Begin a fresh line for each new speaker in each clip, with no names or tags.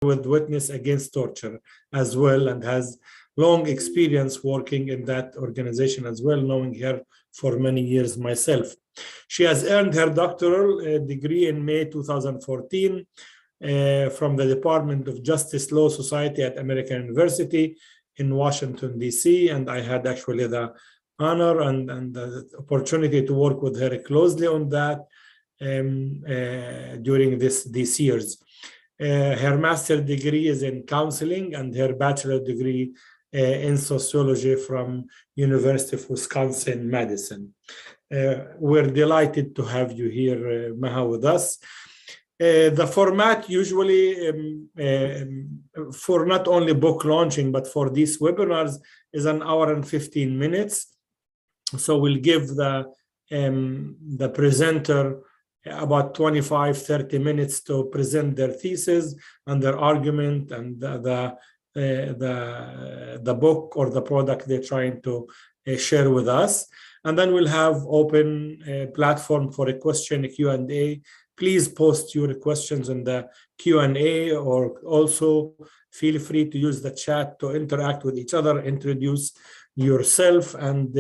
with Witness Against Torture as well, and has long experience working in that organization as well, knowing her for many years myself. She has earned her doctoral degree in May 2014 from the Department of Justice Law Society at American University in Washington, D.C. And I had actually the honor and the opportunity to work with her closely on that during these years. Her master's degree is in counseling and her bachelor degree in sociology from University of Wisconsin-Madison. We're delighted to have you here, Maha, with us. The format usually for not only book launching, but for these webinars is an hour and 15 minutes. So we'll give the presenter about 25-30 minutes to present their thesis and their argument and the book or the product they're trying to share with us. And then we'll have open platform for a question, Q&A. Please post your questions in the Q&A, or also feel free to use the chat to interact with each other, introduce yourself, and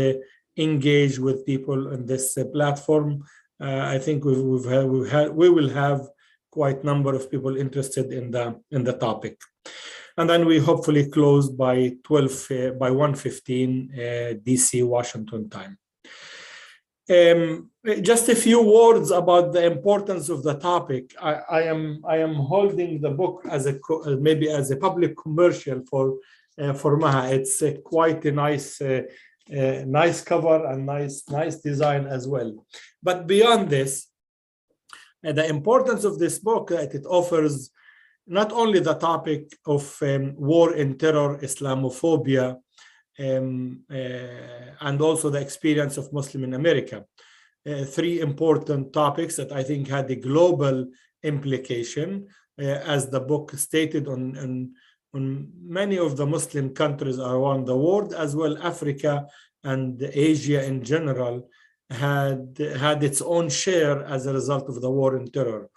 engage with people in this platform. I think we will have quite a number of people interested in the topic. And then we hopefully close by 1:15 DC Washington time. Just a few words about the importance of the topic. I am holding the book as maybe as a public commercial for Maha. It's quite a nice cover and nice design as well. But beyond this, the importance of this book, that it offers not only the topic of war and terror, Islamophobia, and also the experience of Muslim in America. Three important topics that I think had a global implication, as the book stated on many of the Muslim countries around the world, as well Africa and Asia in general had its own share as a result of the war and terror.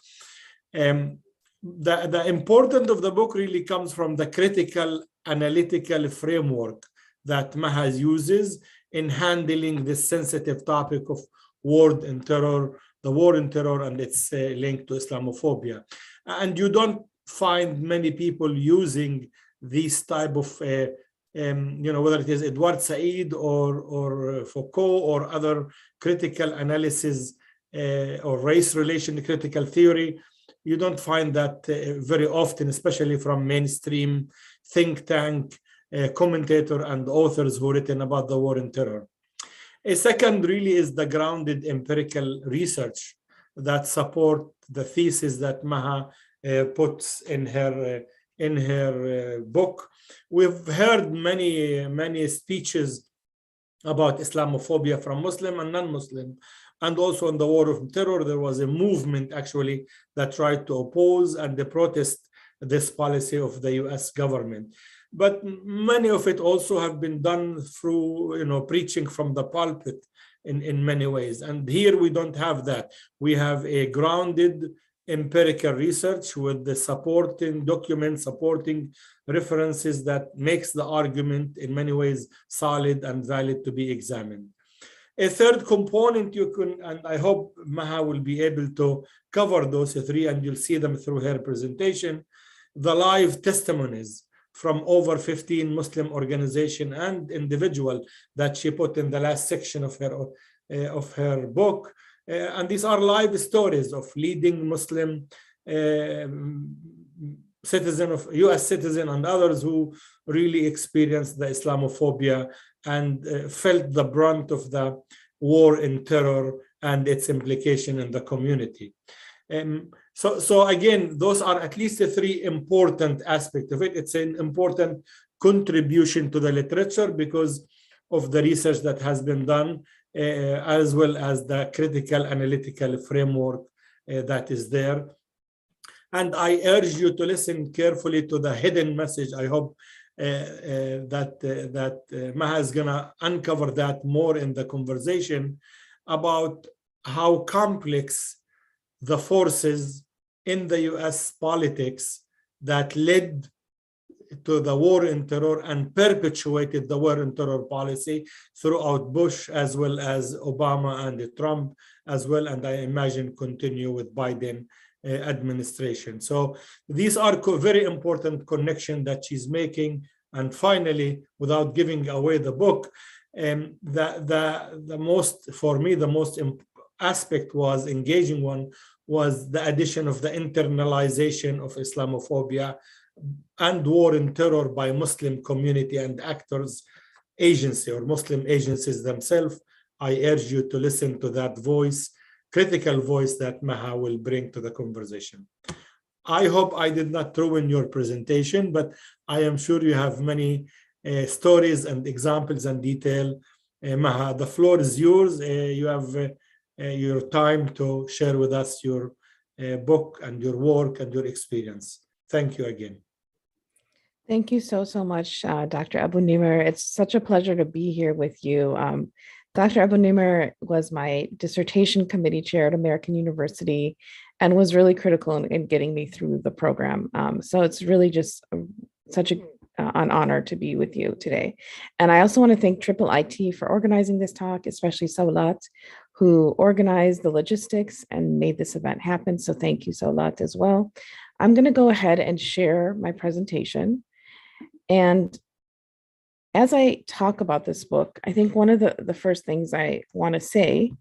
The importance of the book really comes from the critical analytical framework that Maha uses in handling this sensitive topic of war and terror, the war and terror and its link to Islamophobia. And you don't find many people using these type of, whether it is Edward Said or Foucault or other critical analysis or race relation critical theory. You don't find that very often, especially from mainstream think tank commentator and authors who written about the war and terror. A second really is the grounded empirical research that support the thesis that Maha puts in her book. We've heard many speeches about Islamophobia from Muslim and non-Muslim, and also on the war of terror. There was a movement actually that tried to oppose and protest this policy of the US government. But many of it also have been done through, preaching from the pulpit in many ways. And here we don't have that. We have a grounded empirical research with the supporting documents, supporting references that makes the argument in many ways solid and valid to be examined. A third component and I hope Maha will be able to cover those three, and you'll see them through her presentation, the live testimonies from over 15 Muslim organizations and individual that she put in the last section of her book. And these are live stories of leading Muslim US citizen and others who really experienced the Islamophobia and felt the brunt of the war and terror and its implication in the community. So again, those are at least the three important aspects of it. It's an important contribution to the literature because of the research that has been done, as well as the critical analytical framework that is there. And I urge you to listen carefully to the hidden message. I hope that Maha is gonna uncover that more in the conversation about how complex the forces in the US politics that led to the war in terror and perpetuated the war in terror policy throughout Bush as well as Obama and Trump as well, and I imagine continue with Biden administration. So these are very important connections that she's making. And finally, without giving away the book, the most, for me, the most aspect was engaging one was the addition of the internalization of Islamophobia and war in terror by Muslim community and actors, agency or Muslim agencies themselves. I urge you to listen to that voice, critical voice that Maha will bring to the conversation. I hope I did not ruin your presentation, but I am sure you have many stories and examples and detail. Maha, the floor is yours. You have your time to share with us your book and your work and your experience. Thank you again.
Thank you so much, Dr. Abu-Nimer. It's such a pleasure to be here with you. Dr. Abu-Nimer was my dissertation committee chair at American University and was really critical in getting me through the program. So it's really just such an honor to be with you today. And I also want to thank Triple IT for organizing this talk, especially Saulat, who organized the logistics and made this event happen. So thank you, Saulat, as well. I'm going to go ahead and share my presentation. And as I talk about this book, I think one of the first things I want to say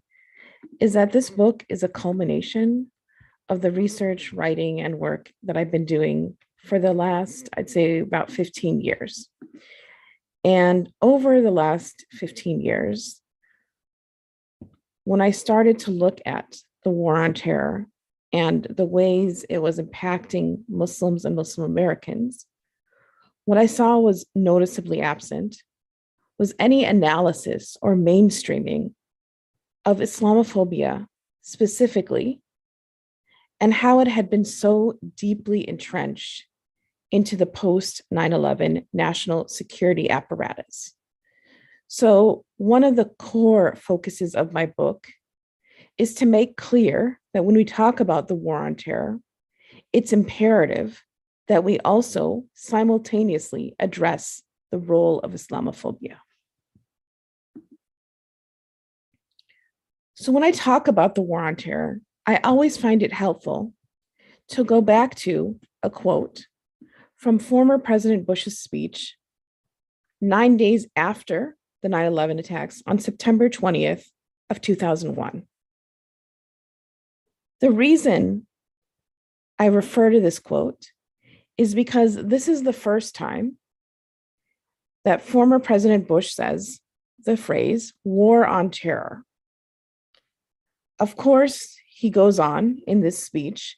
is that this book is a culmination of the research, writing, and work that I've been doing for the last, I'd say, about 15 years. And over the last 15 years, when I started to look at the war on terror and the ways it was impacting Muslims and Muslim Americans, what I saw was noticeably absent was any analysis or mainstreaming of Islamophobia specifically, and how it had been so deeply entrenched into the post 9/11 national security apparatus. So one of the core focuses of my book is to make clear that when we talk about the war on terror, it's imperative that we also simultaneously address the role of Islamophobia. So when I talk about the war on terror, I always find it helpful to go back to a quote from former President Bush's speech 9 days after the 9/11 attacks on September 20th of 2001. The reason I refer to this quote is because this is the first time that former President Bush says the phrase war on terror. Of course, he goes on in this speech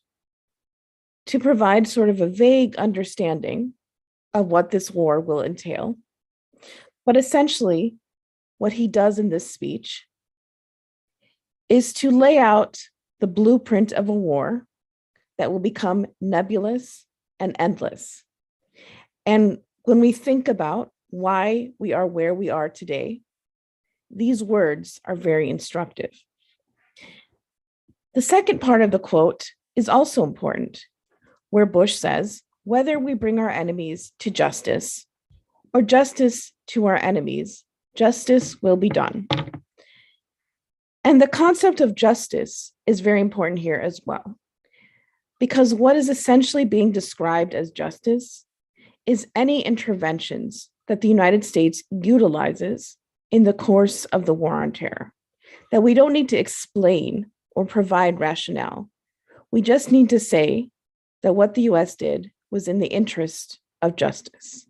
to provide sort of a vague understanding of what this war will entail. But essentially, what he does in this speech is to lay out the blueprint of a war that will become nebulous and endless. And when we think about why we are where we are today, these words are very instructive. The second part of the quote is also important, where Bush says, whether we bring our enemies to justice or justice to our enemies, justice will be done. And the concept of justice is very important here as well, because what is essentially being described as justice is any interventions that the United States utilizes in the course of the war on terror, that we don't need to explain or provide rationale. We just need to say that what the US did was in the interest of justice.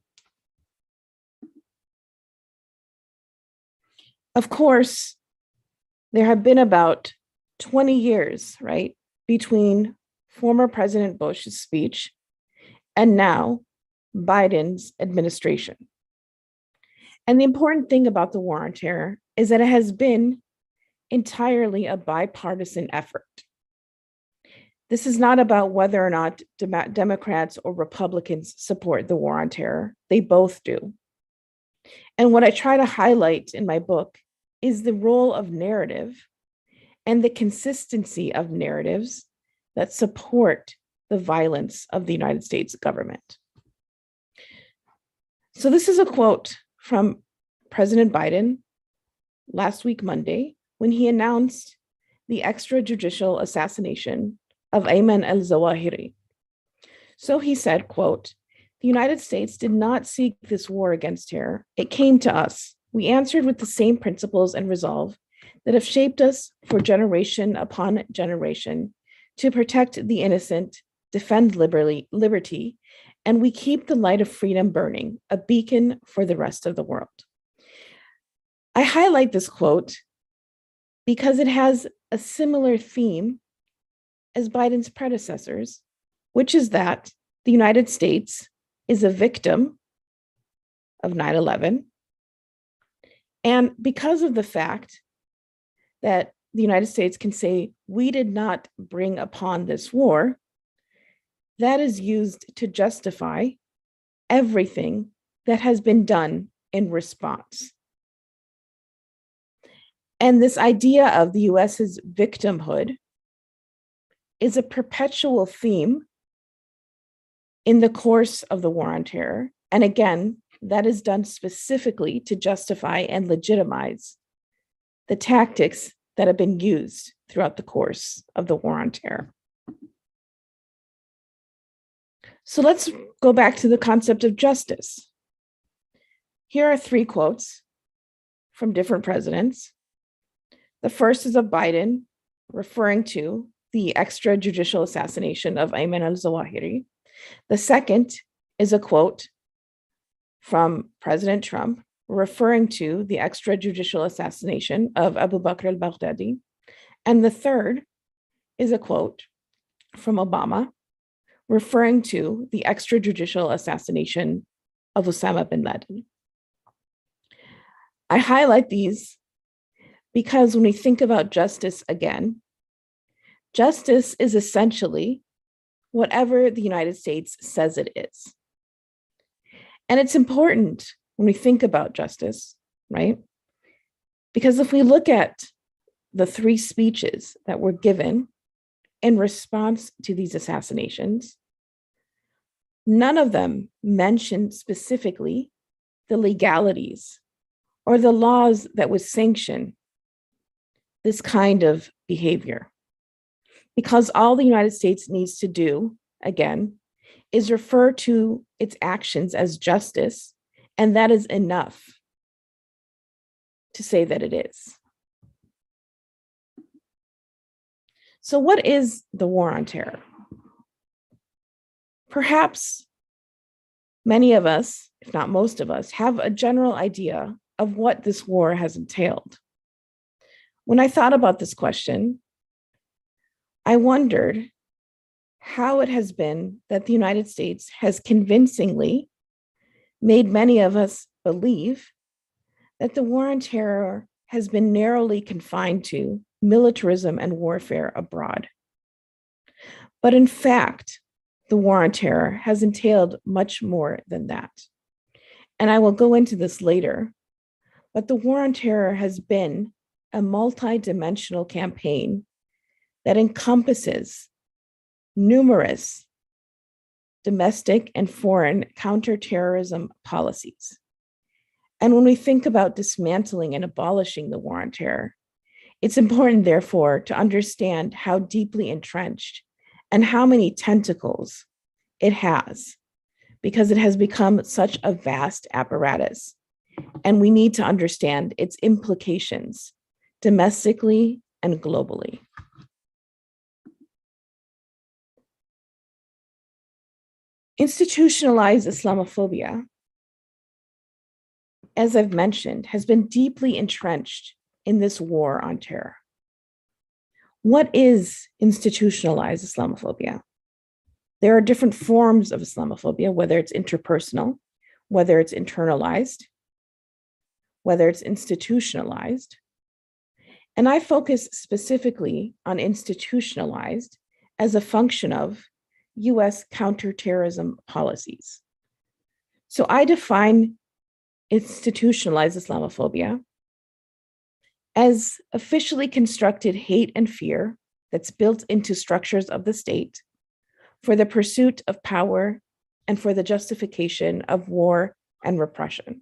Of course, there have been about 20 years, right, between former President Bush's speech and now Biden's administration. And the important thing about the war on terror is that it has been entirely a bipartisan effort. This is not about whether or not Democrats or Republicans support the war on terror. They both do. And what I try to highlight in my book is the role of narrative and the consistency of narratives that support the violence of the United States government. So this is a quote from President Biden last week, Monday, when he announced the extrajudicial assassination of Ayman al-Zawahiri. So he said, quote, "The United States did not seek this war against terror. It came to us. We answered with the same principles and resolve that have shaped us for generation upon generation to protect the innocent, defend liberty, and we keep the light of freedom burning, a beacon for the rest of the world." I highlight this quote because it has a similar theme as Biden's predecessors, which is that the United States is a victim of 9/11. And because of the fact that the United States can say, we did not bring upon this war, that is used to justify everything that has been done in response. And this idea of the US's victimhood is a perpetual theme in the course of the war on terror. And again, that is done specifically to justify and legitimize the tactics that have been used throughout the course of the war on terror. So let's go back to the concept of justice. Here are 3 quotes from different presidents. The first is of Biden, referring to the extrajudicial assassination of Ayman al-Zawahiri. The second is a quote from President Trump, referring to the extrajudicial assassination of Abu Bakr al-Baghdadi. And the third is a quote from Obama, referring to the extrajudicial assassination of Osama bin Laden. I highlight these because when we think about justice again, justice is essentially whatever the United States says it is. And it's important when we think about justice, right? Because if we look at the 3 speeches that were given in response to these assassinations, none of them mentioned specifically the legalities or the laws that would sanction this kind of behavior. Because all the United States needs to do, again, is refer to its actions as justice, and that is enough to say that it is. So what is the war on terror? Perhaps many of us, if not most of us, have a general idea of what this war has entailed. When I thought about this question, I wondered how it has been that the United States has convincingly made many of us believe that the war on terror has been narrowly confined to militarism and warfare abroad. But in fact, the war on terror has entailed much more than that. And I will go into this later, but the war on terror has been a multi-dimensional campaign that encompasses numerous domestic and foreign counterterrorism policies. And when we think about dismantling and abolishing the war on terror, it's important, therefore, to understand how deeply entrenched and how many tentacles it has, because it has become such a vast apparatus. And we need to understand its implications domestically and globally. Institutionalized Islamophobia, as I've mentioned, has been deeply entrenched in this war on terror. What is institutionalized Islamophobia? There are different forms of Islamophobia, whether it's interpersonal, whether it's internalized, whether it's institutionalized. And I focus specifically on institutionalized as a function of US counterterrorism policies. So I define institutionalized Islamophobia as officially constructed hate and fear that's built into structures of the state for the pursuit of power, and for the justification of war and repression.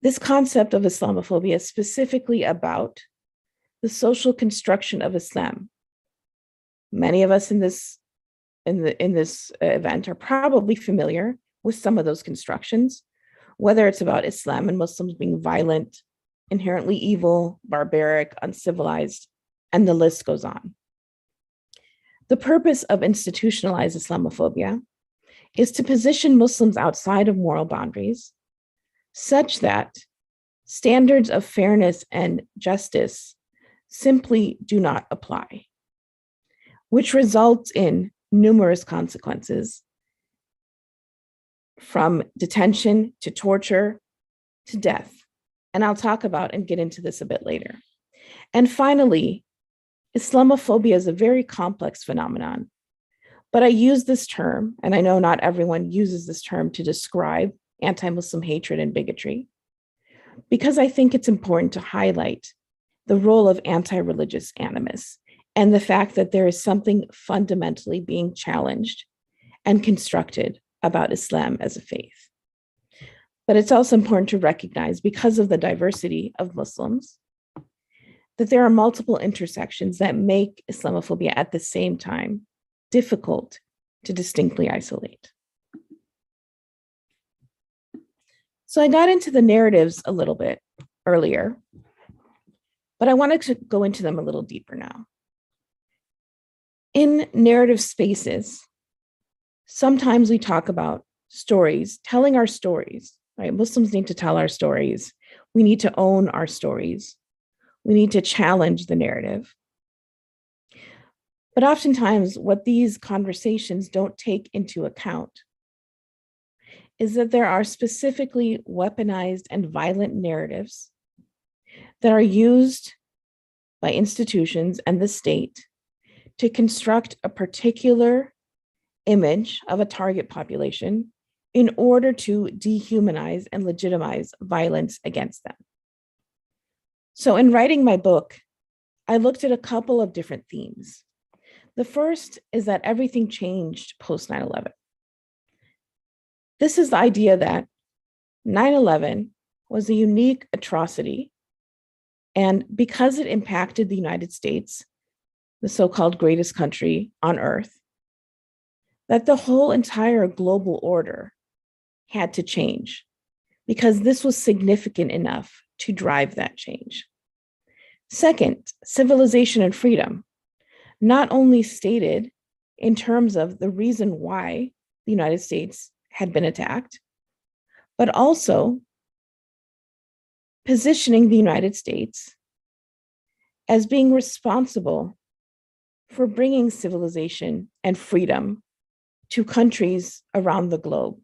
This concept of Islamophobia is specifically about the social construction of Islam. Many of us in this event are probably familiar with some of those constructions, whether it's about Islam and Muslims being violent, inherently evil, barbaric, uncivilized, and the list goes on. The purpose of institutionalized Islamophobia is to position Muslims outside of moral boundaries such that standards of fairness and justice simply do not apply, which results in numerous consequences, from detention to torture to death. And I'll talk about and get into this a bit later. And finally, Islamophobia is a very complex phenomenon, but I use this term, and I know not everyone uses this term to describe anti-Muslim hatred and bigotry, because I think it's important to highlight the role of anti-religious animus and the fact that there is something fundamentally being challenged and constructed about Islam as a faith. But it's also important to recognize, because of the diversity of Muslims, that there are multiple intersections that make Islamophobia at the same time difficult to distinctly isolate. So I got into the narratives a little bit earlier, but I wanted to go into them a little deeper now. In narrative spaces, sometimes we talk about stories, telling our stories, right? Muslims need to tell our stories. We need to own our stories. We need to challenge the narrative. But oftentimes, what these conversations don't take into account is that there are specifically weaponized and violent narratives that are used by institutions and the state to construct a particular image of a target population in order to dehumanize and legitimize violence against them. So in writing my book, I looked at a couple of different themes. The first is that everything changed post 9/11. This is the idea that 9/11 was a unique atrocity, and because it impacted the United States, the so-called greatest country on earth, that the whole entire global order had to change because this was significant enough to drive that change. Second, civilization and freedom, not only stated in terms of the reason why the United States had been attacked, but also positioning the United States as being responsible for bringing civilization and freedom to countries around the globe,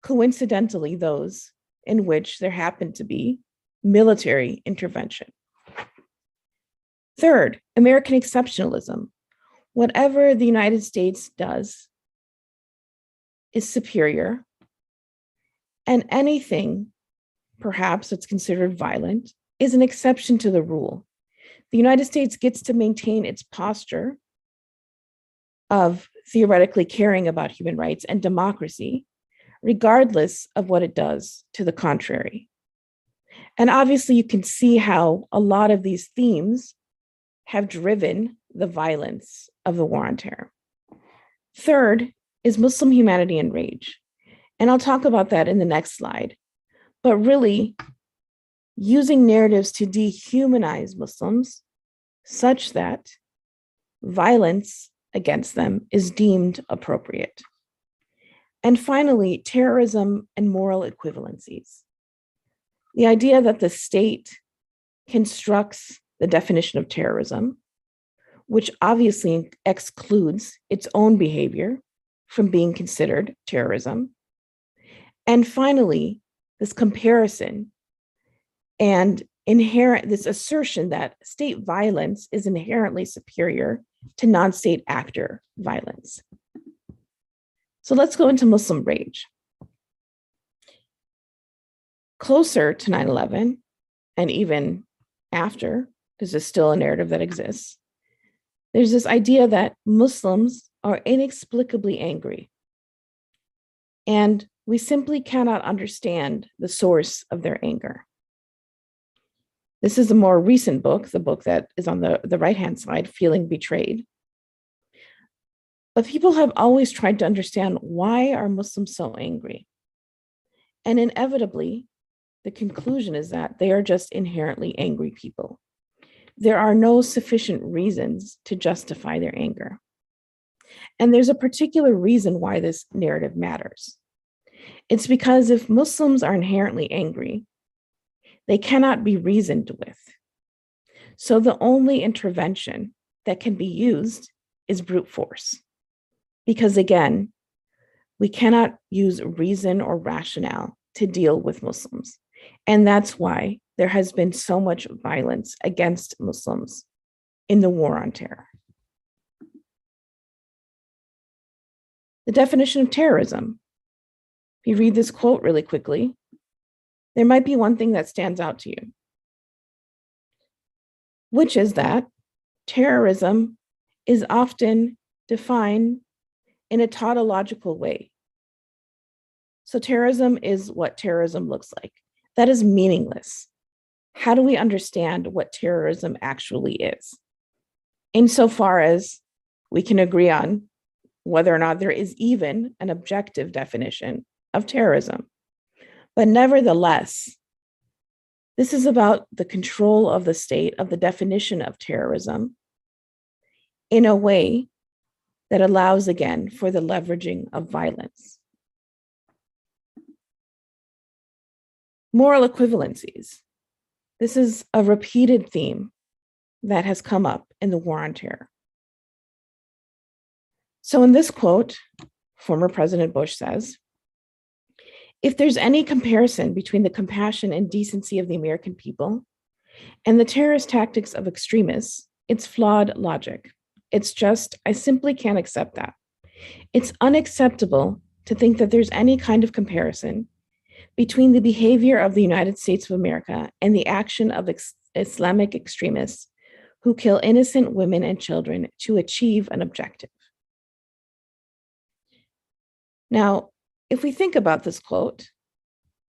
coincidentally those in which there happened to be military intervention. Third, American exceptionalism. Whatever the United States does is superior, and anything perhaps that's considered violent is an exception to the rule. The United States gets to maintain its posture of theoretically caring about human rights and democracy, regardless of what it does to the contrary. And obviously, you can see how a lot of these themes have driven the violence of the war on terror. Third is Muslim humanity and rage. And I'll talk about that in the next slide. But really, using narratives to dehumanize Muslims such that violence against them is deemed appropriate. And finally, terrorism and moral equivalencies. The idea that the state constructs the definition of terrorism, which obviously excludes its own behavior from being considered terrorism. And finally, this comparison and this assertion that state violence is inherently superior to non-state actor violence. So let's go into Muslim rage. Closer to 9/11, and even after, because there's still a narrative that exists, there's this idea that Muslims are inexplicably angry, and we simply cannot understand the source of their anger. This is a more recent book, the book that is on the right-hand side, Feeling Betrayed. But people have always tried to understand, why are Muslims so angry? And inevitably, the conclusion is that they are just inherently angry people. There are no sufficient reasons to justify their anger. And there's a particular reason why this narrative matters. It's because if Muslims are inherently angry, they cannot be reasoned with. So the only intervention that can be used is brute force. Because again, we cannot use reason or rationale to deal with Muslims. And that's why there has been so much violence against Muslims in the war on terror. The definition of terrorism. If you read this quote really quickly, there might be one thing that stands out to you, which is that terrorism is often defined in a tautological way. So terrorism is what terrorism looks like. That is meaningless. How do we understand what terrorism actually is? Insofar as we can agree on whether or not there is even an objective definition of terrorism. But nevertheless, this is about the control of the state, of the definition of terrorism, in a way that allows, again, for the leveraging of violence. Moral equivalencies. This is a repeated theme that has come up in the war on terror. So in this quote, former President Bush says, if there's any comparison between the compassion and decency of the American people and the terrorist tactics of extremists, it's flawed logic. It's just, I simply can't accept that. It's unacceptable to think that there's any kind of comparison between the behavior of the United States of America and the action of Islamic extremists who kill innocent women and children to achieve an objective. Now, if we think about this quote,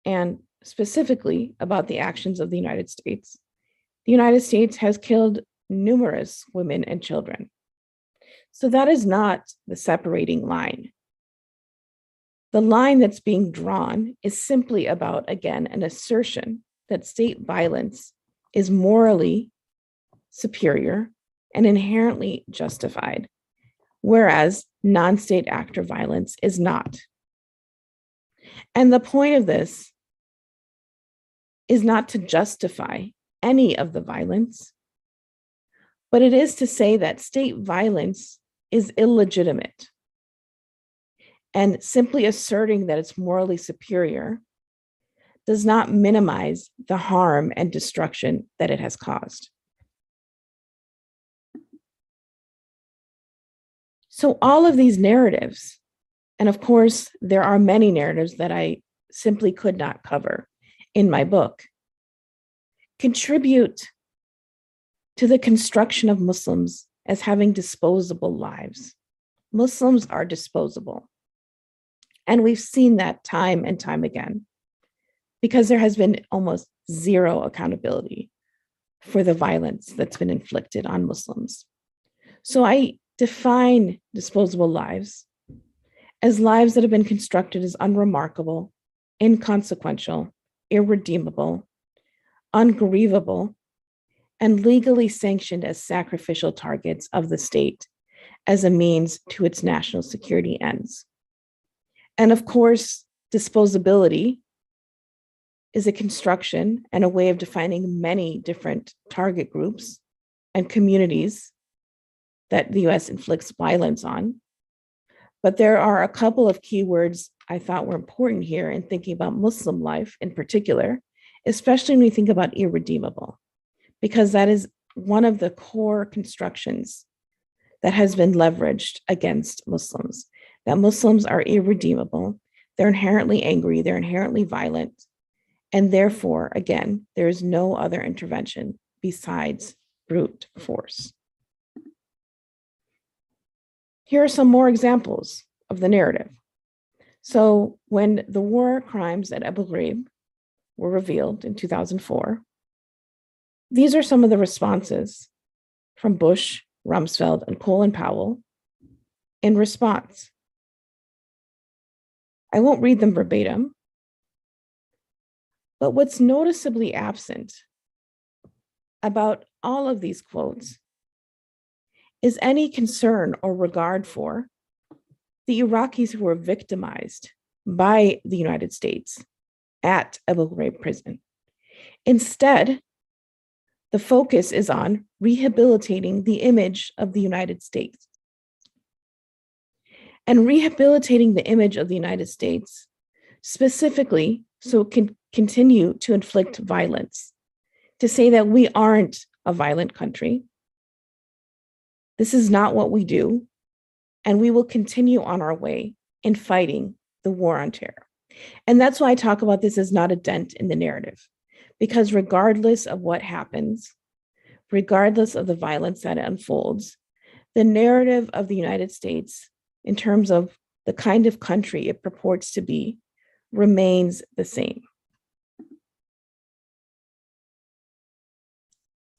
and specifically about the actions of the United States has killed numerous women and children. So that is not the separating line. The line that's being drawn is simply about, again, an assertion that state violence is morally superior and inherently justified, whereas non-state actor violence is not. And the point of this is not to justify any of the violence, but it is to say that state violence is illegitimate. And simply asserting that it's morally superior does not minimize the harm and destruction that it has caused. So all of these narratives, and of course, there are many narratives that I simply could not cover in my book, contribute to the construction of Muslims as having disposable lives. Muslims are disposable. And we've seen that time and time again, because there has been almost zero accountability for the violence that's been inflicted on Muslims. So I define disposable lives as lives that have been constructed as unremarkable, inconsequential, irredeemable, ungrievable, and legally sanctioned as sacrificial targets of the state as a means to its national security ends. And of course, disposability is a construction and a way of defining many different target groups and communities that the US inflicts violence on. But there are a couple of keywords I thought were important here in thinking about Muslim life in particular, especially when we think about irredeemable, because that is one of the core constructions that has been leveraged against Muslims, that Muslims are irredeemable, they're inherently angry, they're inherently violent, and therefore, again, there is no other intervention besides brute force. Here are some more examples of the narrative. So when the war crimes at Abu Ghraib were revealed in 2004, these are some of the responses from Bush, Rumsfeld, and Colin Powell in response. I won't read them verbatim, but what's noticeably absent about all of these quotes is any concern or regard for the Iraqis who were victimized by the United States at Abu Ghraib prison. Instead, the focus is on rehabilitating the image of the United States. And rehabilitating the image of the United States specifically so it can continue to inflict violence, to say that we aren't a violent country. This is not what we do, and we will continue on our way in fighting the war on terror. And that's why I talk about this as not a dent in the narrative, because regardless of what happens, regardless of the violence that unfolds, the narrative of the United States in terms of the kind of country it purports to be remains the same.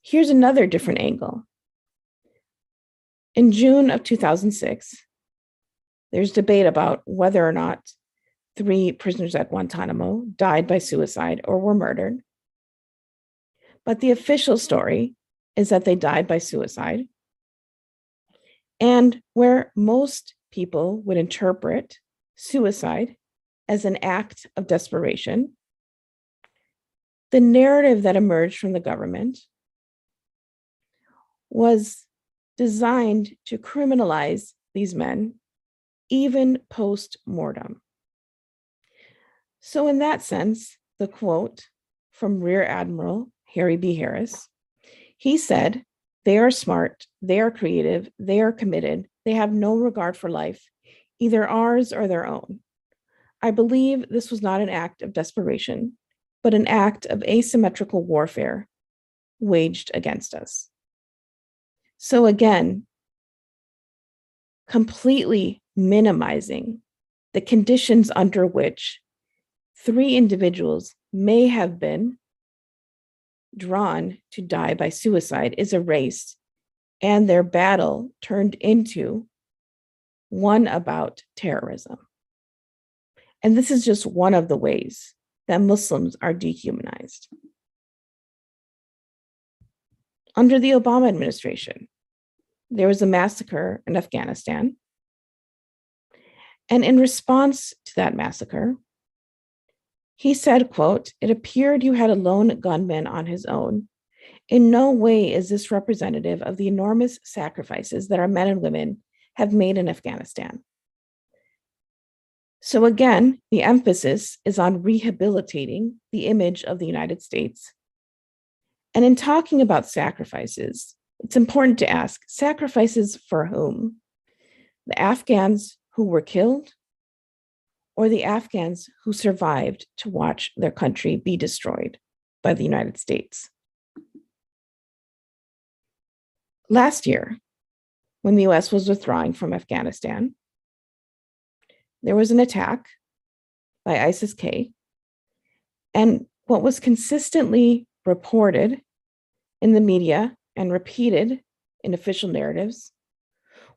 Here's another different angle. In June of 2006, there's debate about whether or not 3 prisoners at Guantanamo died by suicide or were murdered. But the official story is that they died by suicide. And where most people would interpret suicide as an act of desperation, the narrative that emerged from the government was designed to criminalize these men, even post-mortem. So in that sense, the quote from Rear Admiral Harry B. Harris, he said, "They are smart, they are creative, they are committed, they have no regard for life, either ours or their own. I believe this was not an act of desperation, but an act of asymmetrical warfare waged against us." So again, completely minimizing the conditions under which 3 individuals may have been drawn to die by suicide is erased, and their battle turned into one about terrorism. And this is just one of the ways that Muslims are dehumanized. Under the Obama administration, there was a massacre in Afghanistan. And in response to that massacre, he said, quote, "It appeared you had a lone gunman on his own. In no way is this representative of the enormous sacrifices that our men and women have made in Afghanistan." So again, the emphasis is on rehabilitating the image of the United States. And in talking about sacrifices, it's important to ask, sacrifices for whom? The Afghans who were killed, or the Afghans who survived to watch their country be destroyed by the United States? Last year, when the US was withdrawing from Afghanistan, there was an attack by ISIS-K. And what was consistently reported in the media and repeated in official narratives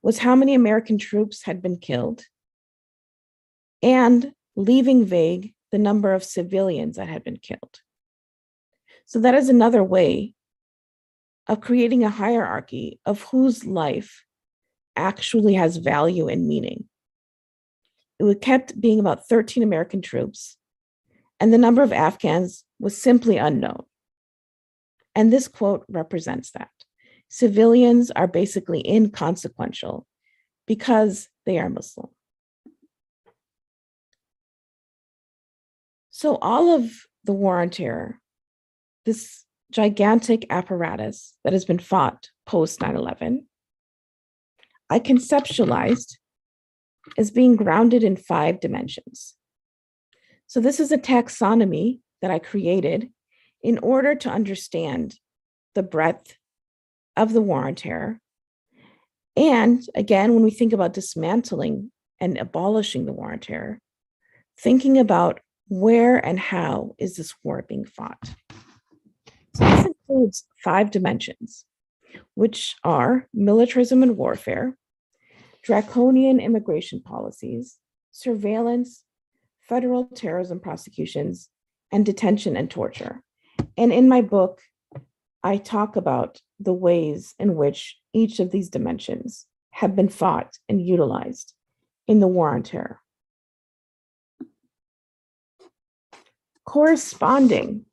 was how many American troops had been killed, and leaving vague the number of civilians that had been killed. So that is another way of creating a hierarchy of whose life actually has value and meaning. It kept being about 13 American troops, and the number of Afghans was simply unknown. And this quote represents that. Civilians are basically inconsequential because they are Muslim. So all of the war on terror, this gigantic apparatus that has been fought post 9/11, I conceptualized as being grounded in 5 dimensions. So this is a taxonomy that I created in order to understand the breadth of the war on terror And again, when we think about dismantling and abolishing the war on terror, thinking about where and how is this war being fought. So this includes 5 dimensions, which are militarism and warfare, draconian immigration policies, surveillance, federal terrorism prosecutions, and detention and torture. And in my book, I talk about the ways in which each of these dimensions have been fought and utilized in the war on terror. Corresponding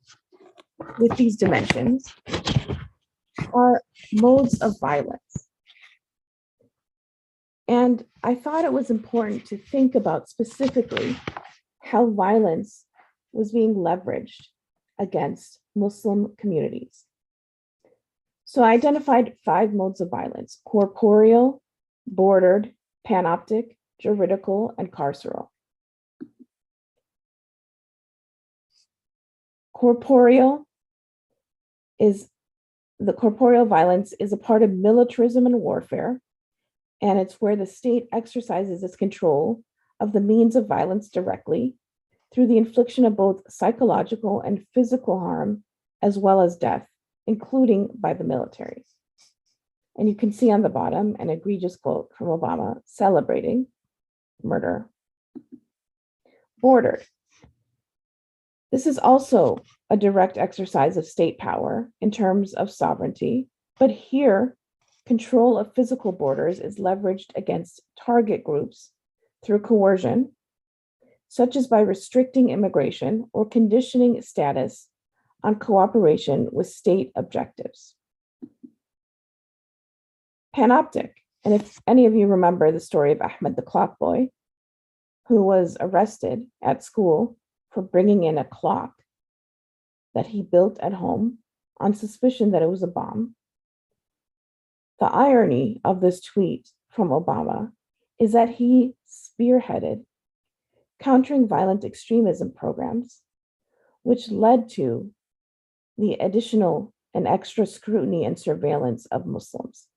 with these dimensions are modes of violence. And I thought it was important to think about specifically how violence was being leveraged against Muslim communities. So I identified 5 modes of violence: corporeal, bordered, panoptic, juridical, and carceral. Corporeal violence is a part of militarism and warfare, and it's where the state exercises its control of the means of violence directly through the infliction of both psychological and physical harm, as well as death, including by the military. And you can see on the bottom an egregious quote from Obama celebrating murder. Bordered. This is also a direct exercise of state power in terms of sovereignty, but here, control of physical borders is leveraged against target groups through coercion, such as by restricting immigration or conditioning status on cooperation with state objectives. Panoptic, and if any of you remember the story of Ahmed the clock boy, who was arrested at school for bringing in a clock that he built at home on suspicion that it was a bomb. The irony of this tweet from Obama is that he spearheaded countering violent extremism programs, which led to the additional and extra scrutiny and surveillance of Muslims.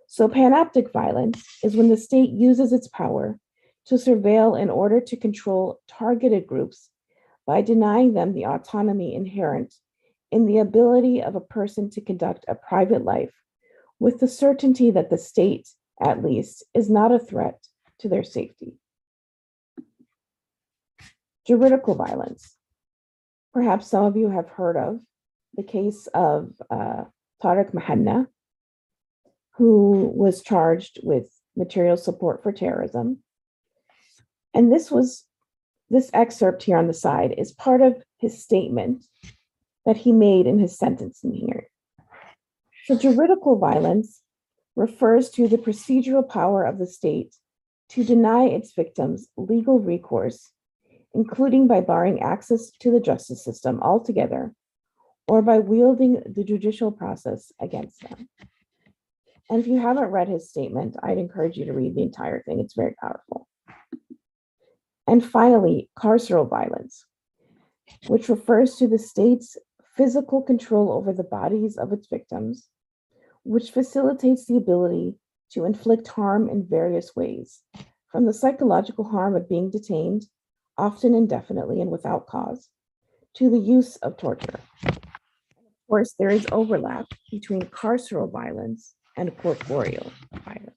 So panoptic violence is when the state uses its power to surveil in order to control targeted groups by denying them the autonomy inherent in the ability of a person to conduct a private life with the certainty that the state, at least, is not a threat to their safety. Juridical violence. Perhaps some of you have heard of the case of Tariq Mahanna, who was charged with material support for terrorism. And this excerpt here on the side is part of his statement that he made in his sentencing hearing. So juridical violence refers to the procedural power of the state to deny its victims legal recourse, including by barring access to the justice system altogether, or by wielding the judicial process against them. And if you haven't read his statement, I'd encourage you to read the entire thing. It's very powerful. And finally, carceral violence, which refers to the state's physical control over the bodies of its victims, which facilitates the ability to inflict harm in various ways, from the psychological harm of being detained, often indefinitely and without cause, to the use of torture. And of course, there is overlap between carceral violence and corporeal violence.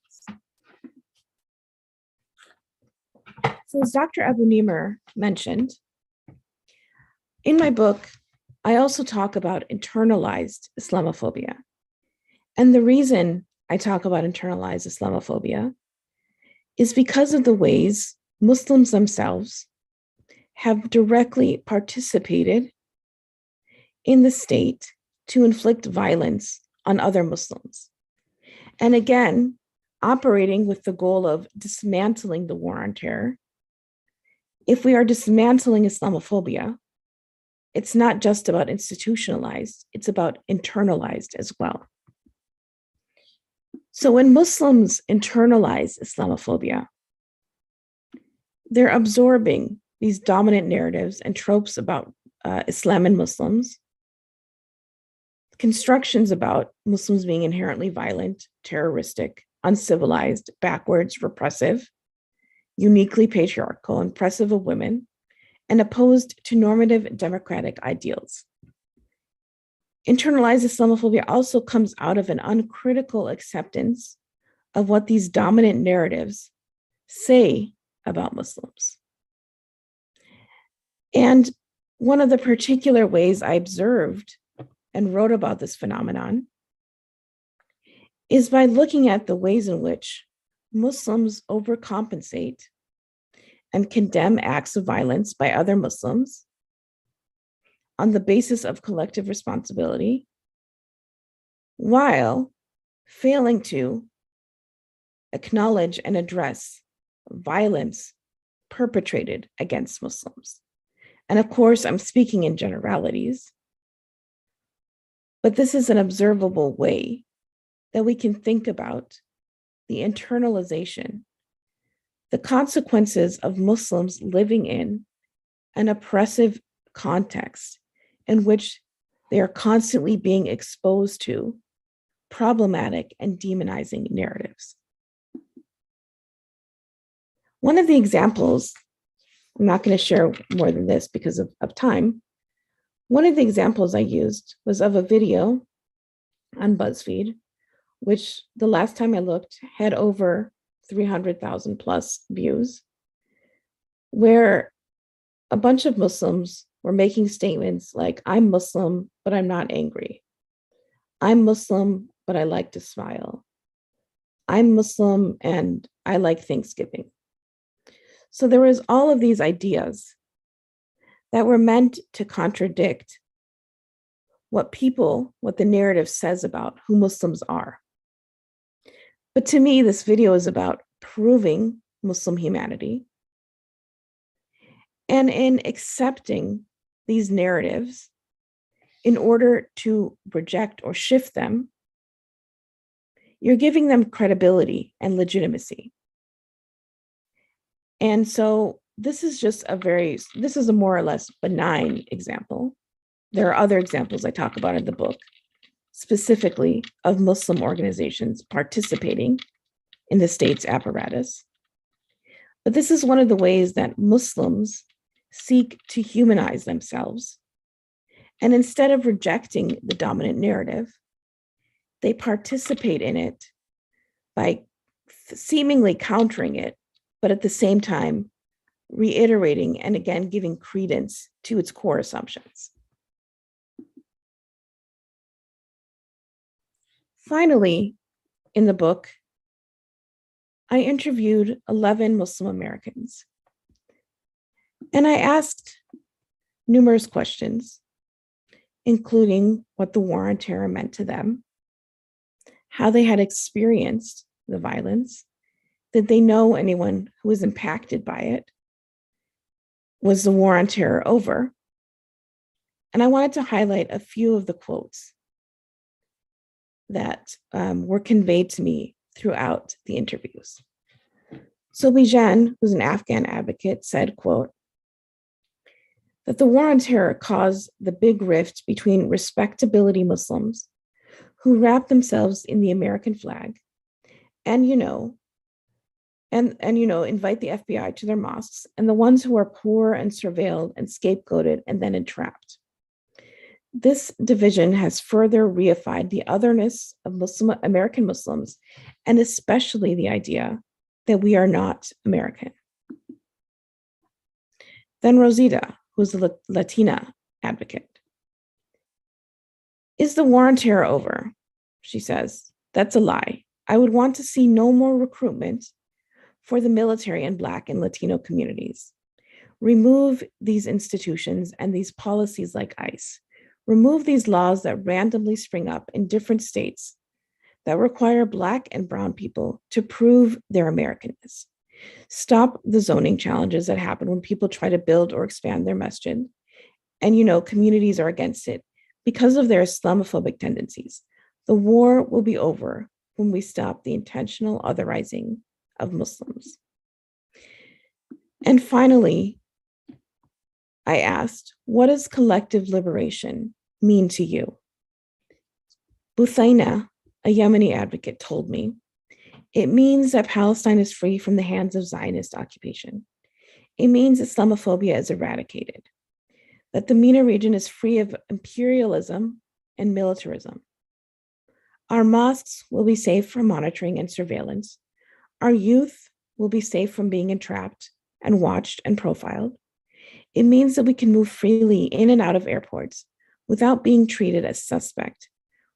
So as Dr. Abu Nimer mentioned, in my book, I also talk about internalized Islamophobia. And the reason I talk about internalized Islamophobia is because of the ways Muslims themselves have directly participated in the state to inflict violence on other Muslims. And again, operating with the goal of dismantling the war on terror. If we are dismantling Islamophobia, it's not just about institutionalized, it's about internalized as well. So when Muslims internalize Islamophobia, they're absorbing these dominant narratives and tropes about Islam and Muslims, constructions about Muslims being inherently violent, terroristic, uncivilized, backwards, repressive, uniquely patriarchal, and oppressive of women, and opposed to normative democratic ideals. Internalized Islamophobia also comes out of an uncritical acceptance of what these dominant narratives say about Muslims. And one of the particular ways I observed and wrote about this phenomenon is by looking at the ways in which Muslims overcompensate and condemn acts of violence by other Muslims on the basis of collective responsibility, while failing to acknowledge and address violence perpetrated against Muslims. And of course, I'm speaking in generalities, but this is an observable way that we can think about the internalization, the consequences of Muslims living in an oppressive context in which they are constantly being exposed to problematic and demonizing narratives. One of the examples, I'm not going to share more than this because of time. One of the examples I used was of a video on BuzzFeed, which the last time I looked had over 300,000 plus views, where a bunch of Muslims were making statements like, I'm Muslim, but I'm not angry. I'm Muslim, but I like to smile. I'm Muslim and I like Thanksgiving. So there was all of these ideas that were meant to contradict what the narrative says about who Muslims are. But to me, this video is about proving Muslim humanity. And in accepting these narratives, in order to reject or shift them, you're giving them credibility and legitimacy. And so this is a more or less benign example. There are other examples I talk about in the book, specifically of Muslim organizations participating in the state's apparatus. But this is one of the ways that Muslims seek to humanize themselves. And instead of rejecting the dominant narrative, they participate in it by seemingly countering it, but at the same time, reiterating and again giving credence to its core assumptions. Finally, in the book, I interviewed 11 Muslim Americans, and I asked numerous questions, including what the war on terror meant to them, how they had experienced the violence, did they know anyone who was impacted by it, was the war on terror over? And I wanted to highlight a few of the quotes that were conveyed to me throughout the interviews. So Bijan, who's an Afghan advocate, said, quote, that the war on terror caused the big rift between respectability Muslims who wrap themselves in the American flag and invite the FBI to their mosques, and the ones who are poor and surveilled and scapegoated and then entrapped. This division has further reified the otherness of American Muslims, and especially the idea that we are not American. Then Rosita, who's a Latina advocate. Is the war on terror over? She says, that's a lie. I would want to see no more recruitment for the military in Black and Latino communities. Remove these institutions and these policies like ICE. Remove these laws that randomly spring up in different states that require Black and Brown people to prove their Americanness. Stop the zoning challenges that happen when people try to build or expand their masjid. And communities are against it because of their Islamophobic tendencies. The war will be over when we stop the intentional otherizing of Muslims. And finally, I asked, what does collective liberation mean to you? Buthaina, a Yemeni advocate, told me, It means that Palestine is free from the hands of Zionist occupation. It means Islamophobia is eradicated, that the MENA region is free of imperialism and militarism. Our mosques will be safe from monitoring and surveillance. Our youth will be safe from being entrapped and watched and profiled. It means that we can move freely in and out of airports without being treated as suspect,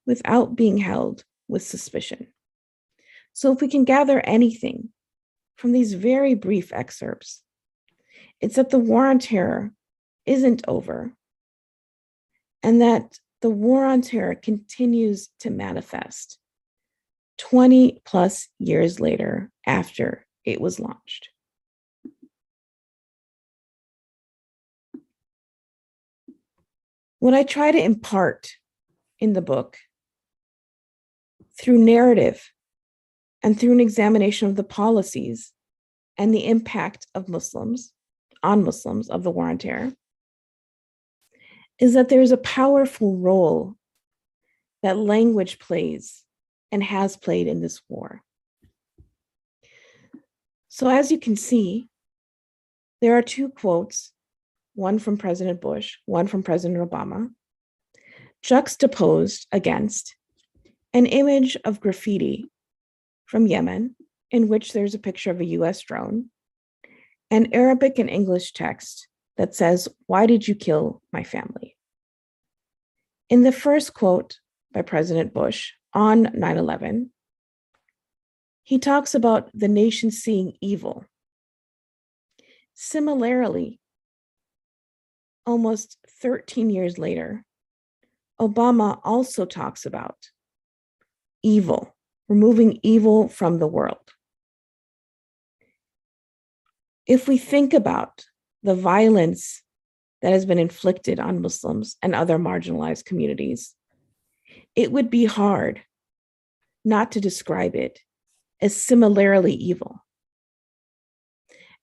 without being held with suspicion. So if we can gather anything from these very brief excerpts, it's that the war on terror isn't over, and that the war on terror continues to manifest 20 plus years later after it was launched. What I try to impart in the book through narrative and through an examination of the policies and the impact of Muslims on Muslims of the war on terror is that there's a powerful role that language plays and has played in this war. So as you can see, there are two quotes, one from President Bush, one from President Obama, juxtaposed against an image of graffiti from Yemen, in which there's a picture of a US drone, and Arabic and English text that says, "Why did you kill my family?" In the first quote by President Bush on 9/11, he talks about the nation seeing evil. Similarly, almost 13 years later, Obama also talks about evil, removing evil from the world. If we think about the violence that has been inflicted on Muslims and other marginalized communities, it would be hard not to describe it as similarly evil.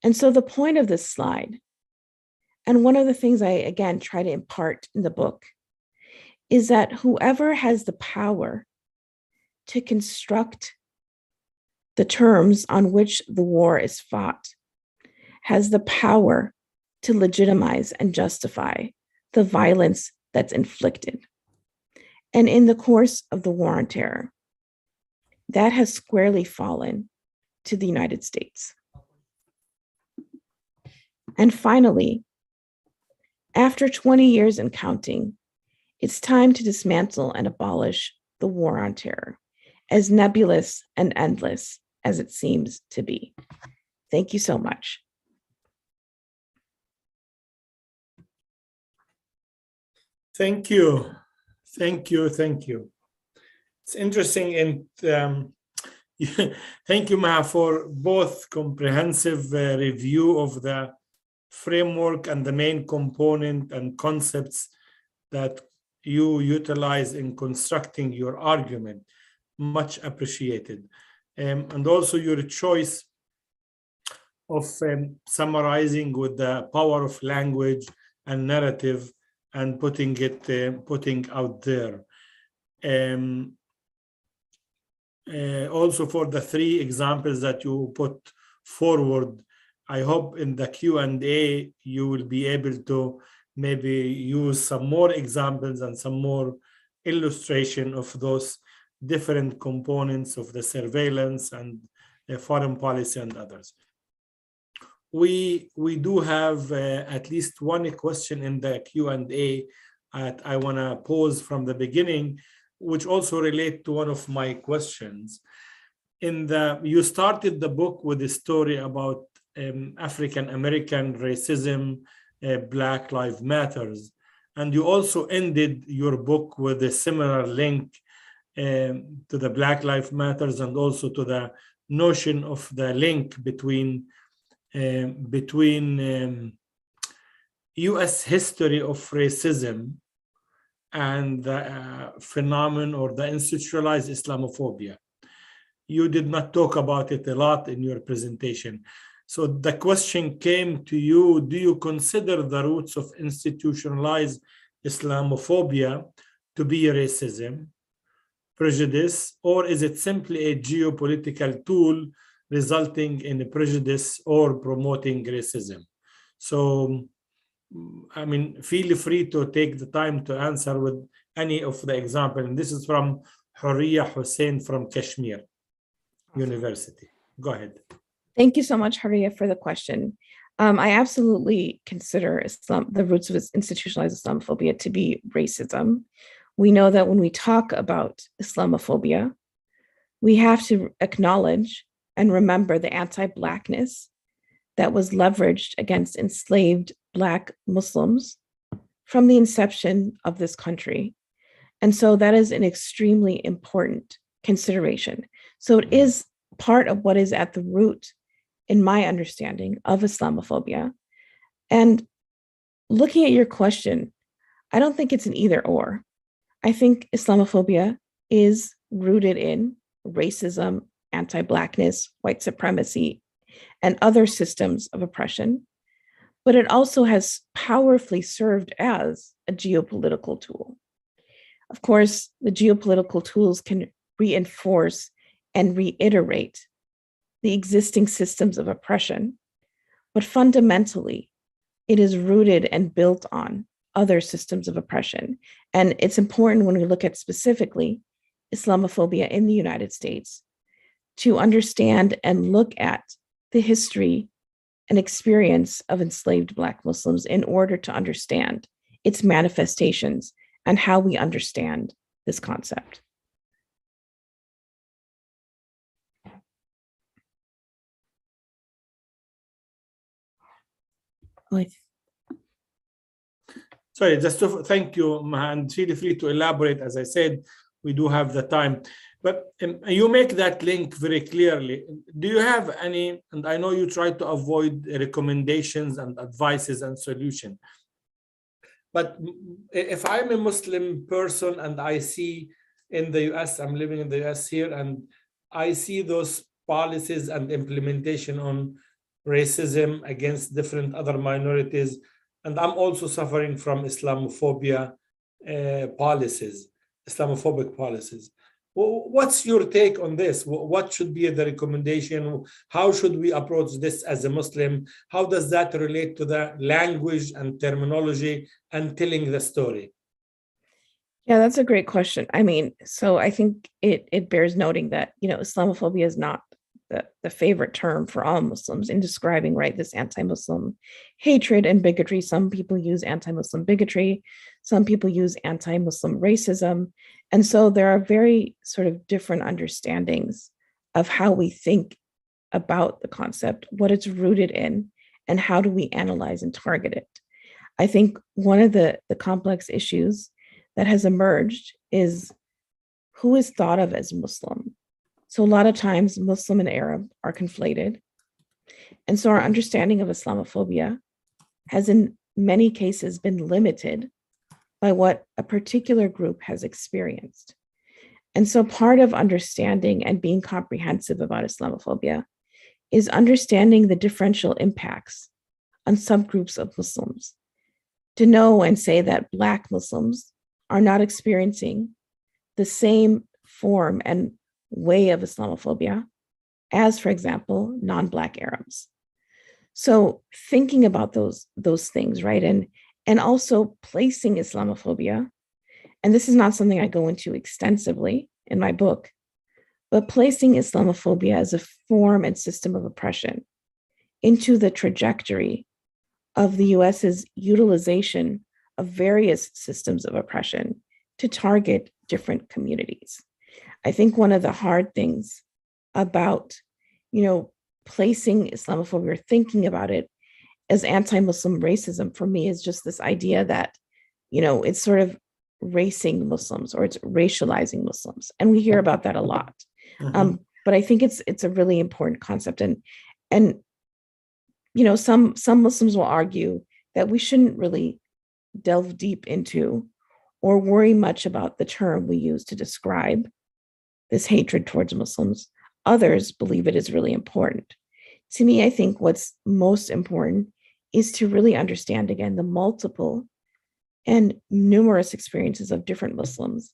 And so the point of this slide, and one of the things I, again, try to impart in the book, is that whoever has the power to construct the terms on which the war is fought has the power to legitimize and justify the violence that's inflicted. And in the course of the war on terror, that has squarely fallen to the United States. And finally, after 20 years and counting, it's time to dismantle and abolish the war on terror, as nebulous and endless as it seems to be. Thank you so much.
Thank you. Thank you. Thank you. It's interesting. And thank you, Maha, for both comprehensive review of the framework and the main component and concepts that you utilize in constructing your argument. Much appreciated. And also your choice of summarizing with the power of language and narrative and putting out there. Also for the three examples that you put forward, I hope in the Q&A you will be able to maybe use some more examples and some more illustration of those different components of the surveillance and foreign policy and others. We do have at least one question in the Q&A that I want to pose from the beginning, which also relate to one of my questions. You started the book with a story about African American racism, Black Lives Matters, and you also ended your book with a similar link to the Black Lives Matters and also to the notion of the link between U.S. history of racism and the phenomenon or the institutionalized Islamophobia. You did not talk about it a lot in your presentation. So the question came to you, do you consider the roots of institutionalized Islamophobia to be racism? prejudice, or is it simply a geopolitical tool resulting in prejudice or promoting racism? So, I mean, feel free to take the time to answer with any of the example. And this is from Hurriya Hussein from Kashmir University. Go ahead.
Thank you so much, Hariya, for the question. I absolutely consider the roots of institutionalized Islamophobia to be racism. We know that when we talk about Islamophobia, we have to acknowledge and remember the anti-Blackness that was leveraged against enslaved Black Muslims from the inception of this country. And so that is an extremely important consideration. So it is part of what is at the root, in my understanding, of Islamophobia. And looking at your question, I don't think it's an either or. I think Islamophobia is rooted in racism, anti-Blackness, white supremacy, and other systems of oppression, but it also has powerfully served as a geopolitical tool. Of course, the geopolitical tools can reinforce and reiterate the existing systems of oppression, but fundamentally, it is rooted and built on other systems of oppression. And it's important when we look at specifically Islamophobia in the United States to understand and look at the history and experience of enslaved Black Muslims in order to understand its manifestations and how we understand this concept.
Sorry, just to thank you, Maha, and feel free to elaborate. As I said, we do have the time. But you make that link very clearly. Do you have any, and I know you try to avoid recommendations and advices and solutions, but if I'm a Muslim person and I see in the US, I'm living in the US here, and I see those policies and implementation on racism against different other minorities, and I'm also suffering from Islamophobia policies, Islamophobic policies. What's your take on this? What should be the recommendation? How should we approach this as a Muslim? How does that relate to the language and terminology and telling the story?
Yeah, that's a great question. I mean, so I think it bears noting that, Islamophobia is not the favorite term for all Muslims in describing, right, this anti-Muslim hatred and bigotry. Some people use anti-Muslim bigotry. Some people use anti-Muslim racism. And so there are very sort of different understandings of how we think about the concept, what it's rooted in, and how do we analyze and target it. I think one of the complex issues that has emerged is who is thought of as Muslim. So a lot of times Muslim and Arab are conflated. And so our understanding of Islamophobia has in many cases been limited by what a particular group has experienced. And so part of understanding and being comprehensive about Islamophobia is understanding the differential impacts on subgroups of Muslims. To know and say that Black Muslims are not experiencing the same form and way of Islamophobia as, for example, non-Black Arabs. So thinking about those things, right? And also placing Islamophobia, and this is not something I go into extensively in my book, but placing Islamophobia as a form and system of oppression into the trajectory of the US's utilization of various systems of oppression to target different communities. I think one of the hard things about, placing Islamophobia or thinking about it as anti-Muslim racism for me is just this idea that, it's sort of racing Muslims or it's racializing Muslims. And we hear about that a lot. Mm-hmm. But I think it's a really important concept. And some Muslims will argue that we shouldn't really delve deep into or worry much about the term we use to describe this hatred towards Muslims. Others believe it is really important. To me, I think what's most important is to really understand, again, the multiple and numerous experiences of different Muslims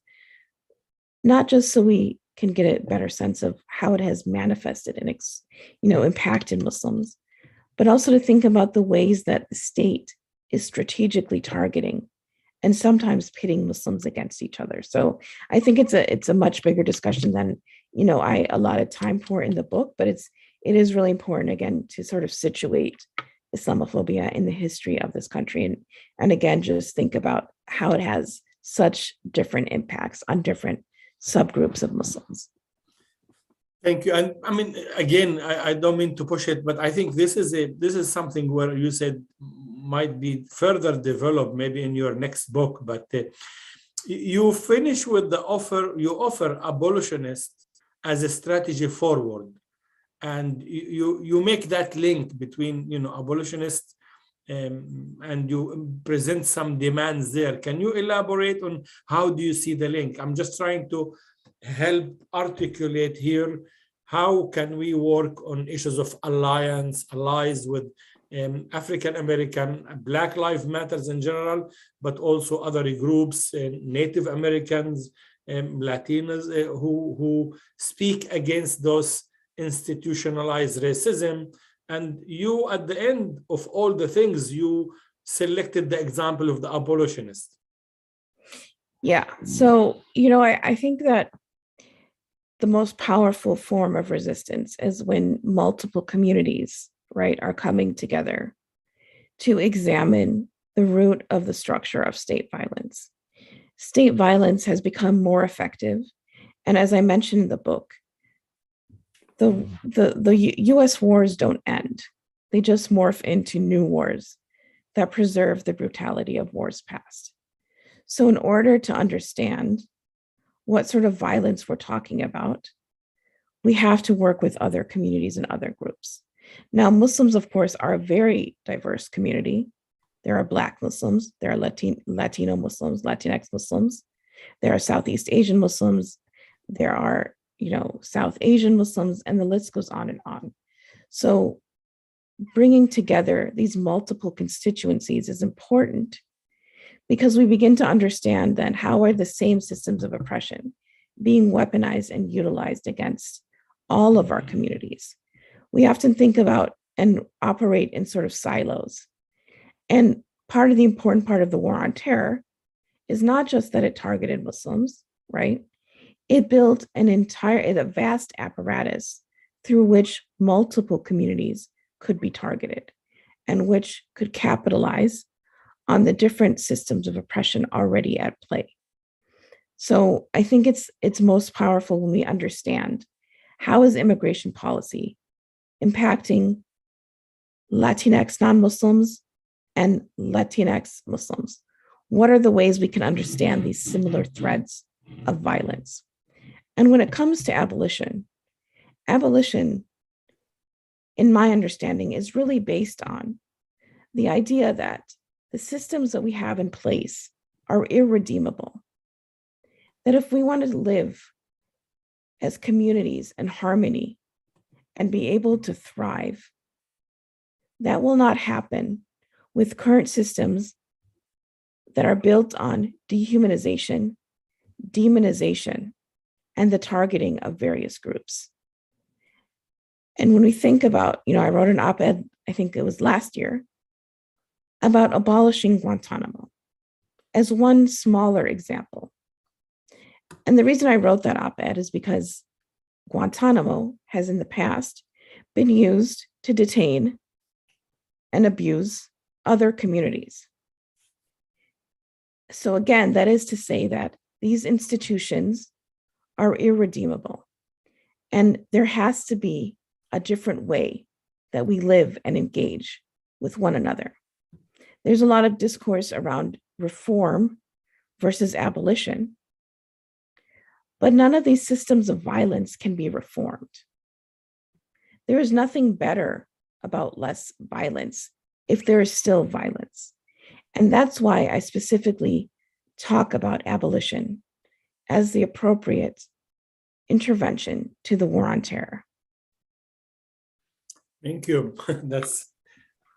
not just so we can get a better sense of how it has manifested and impacted Muslims, but also to think about the ways that the state is strategically targeting and sometimes pitting Muslims against each other. So I think it's a much bigger discussion than I allotted time for in the book, but it is really important, again, to sort of situate Islamophobia in the history of this country, and again, just think about how it has such different impacts on different subgroups of Muslims.
Thank you. And I mean, again, I don't mean to push it, but I think this is something where you said might be further developed maybe in your next book. But you finish with you offer abolitionists as a strategy forward, and you make that link between abolitionists, and you present some demands there. Can you elaborate on how do you see the link? I'm just trying to help articulate here how can we work on issues of allies with African American, Black Lives Matters in general, but also other groups, Native Americans, Latinos, who speak against those institutionalized racism. And you, at the end of all the things, you selected the example of the abolitionist.
Yeah. So, I think that the most powerful form of resistance is when multiple communities, right, are coming together to examine the root of the structure of state violence. State violence has become more effective. And as I mentioned in the book, the US wars don't end. They just morph into new wars that preserve the brutality of wars past. So in order to understand what sort of violence we're talking about, we have to work with other communities and other groups. Now, Muslims, of course, are a very diverse community. There are Black Muslims, there are Latino Muslims, Latinx Muslims, there are Southeast Asian Muslims, there are, South Asian Muslims, and the list goes on and on. So bringing together these multiple constituencies is important, because we begin to understand then how are the same systems of oppression being weaponized and utilized against all of our communities. We often think about and operate in sort of silos. And part of the important part of the war on terror is not just that it targeted Muslims, right? It built a vast apparatus through which multiple communities could be targeted and which could capitalize on the different systems of oppression already at play. So I think it's most powerful when we understand how is immigration policy impacting Latinx non-Muslims and Latinx Muslims. What are the ways we can understand these similar threads of violence? And when it comes to abolition, in my understanding, is really based on the idea that the systems that we have in place are irredeemable. That if we want to live as communities in harmony and be able to thrive, that will not happen with current systems that are built on dehumanization, demonization, and the targeting of various groups. And when we think about, I wrote an op-ed, I think it was last year, about abolishing Guantanamo as one smaller example. And the reason I wrote that op-ed is because Guantanamo has in the past been used to detain and abuse other communities. So again, that is to say that these institutions are irredeemable, and there has to be a different way that we live and engage with one another. There's a lot of discourse around reform versus abolition, but none of these systems of violence can be reformed. There is nothing better about less violence if there is still violence. And that's why I specifically talk about abolition as the appropriate intervention to the war on terror.
Thank you. That's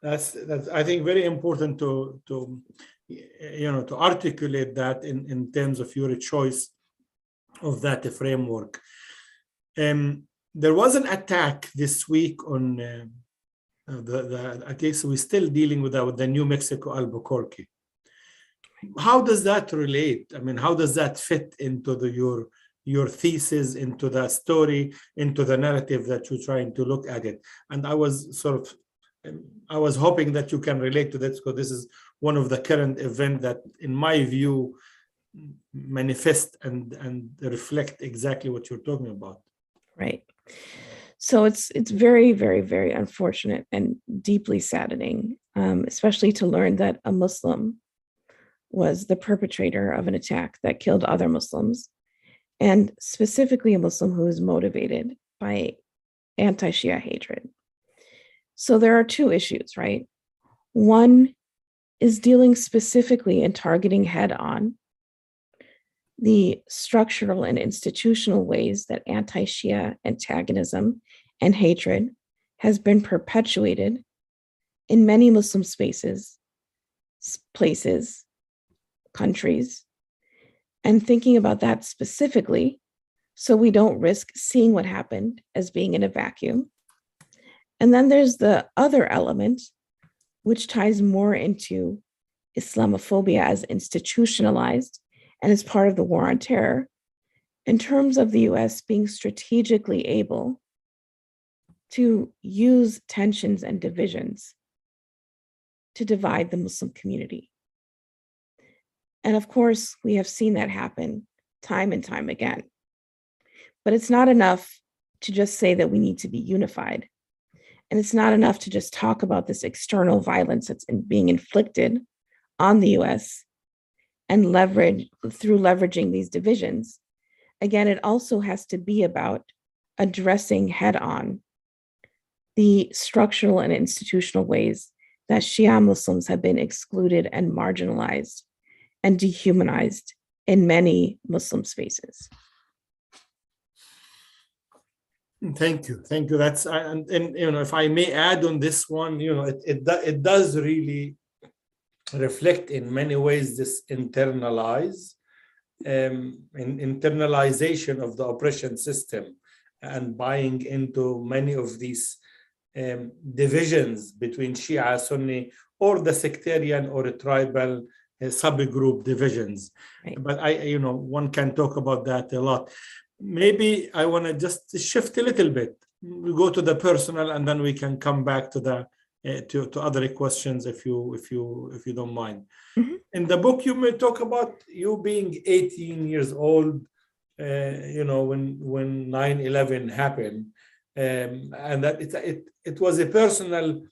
I think very important to articulate that in terms of your choice of that framework. There was an attack this week on I guess we're still dealing with the New Mexico Albuquerque. How does that relate? I mean, how does that fit into your thesis, into the story, into the narrative that you're trying to look at it? And I was hoping that you can relate to that, because this is one of the current events that, in my view, manifest and reflect exactly what you're talking about.
Right. So it's very, very, very unfortunate and deeply saddening, especially to learn that a Muslim was the perpetrator of an attack that killed other Muslims, and specifically a Muslim who is motivated by anti-Shia hatred. So there are two issues, right? One is dealing specifically and targeting head-on the structural and institutional ways that anti-Shia antagonism and hatred has been perpetuated in many Muslim spaces, places, countries, and thinking about that specifically so we don't risk seeing what happened as being in a vacuum. And then there's the other element, which ties more into Islamophobia as institutionalized and as part of the war on terror, in terms of the US being strategically able to use tensions and divisions to divide the Muslim community. And of course, we have seen that happen time and time again. But it's not enough to just say that we need to be unified. And it's not enough to just talk about this external violence that's being inflicted on the US and leveraging these divisions. Again, it also has to be about addressing head-on the structural and institutional ways that Shia Muslims have been excluded and marginalized and dehumanized in many Muslim spaces.
Thank you. That's and if I may add on this one, it does really reflect in many ways this internalization of the oppression system and buying into many of these divisions between Shia, Sunni, or the sectarian or tribal subgroup divisions. Right. But one can talk about that a lot. Maybe I want to just shift a little bit. We go to the personal, and then we can come back to the to other questions if you don't mind. Mm-hmm. In the book, you may talk about you being 18 years old, when 9/11 happened, and that it was a personal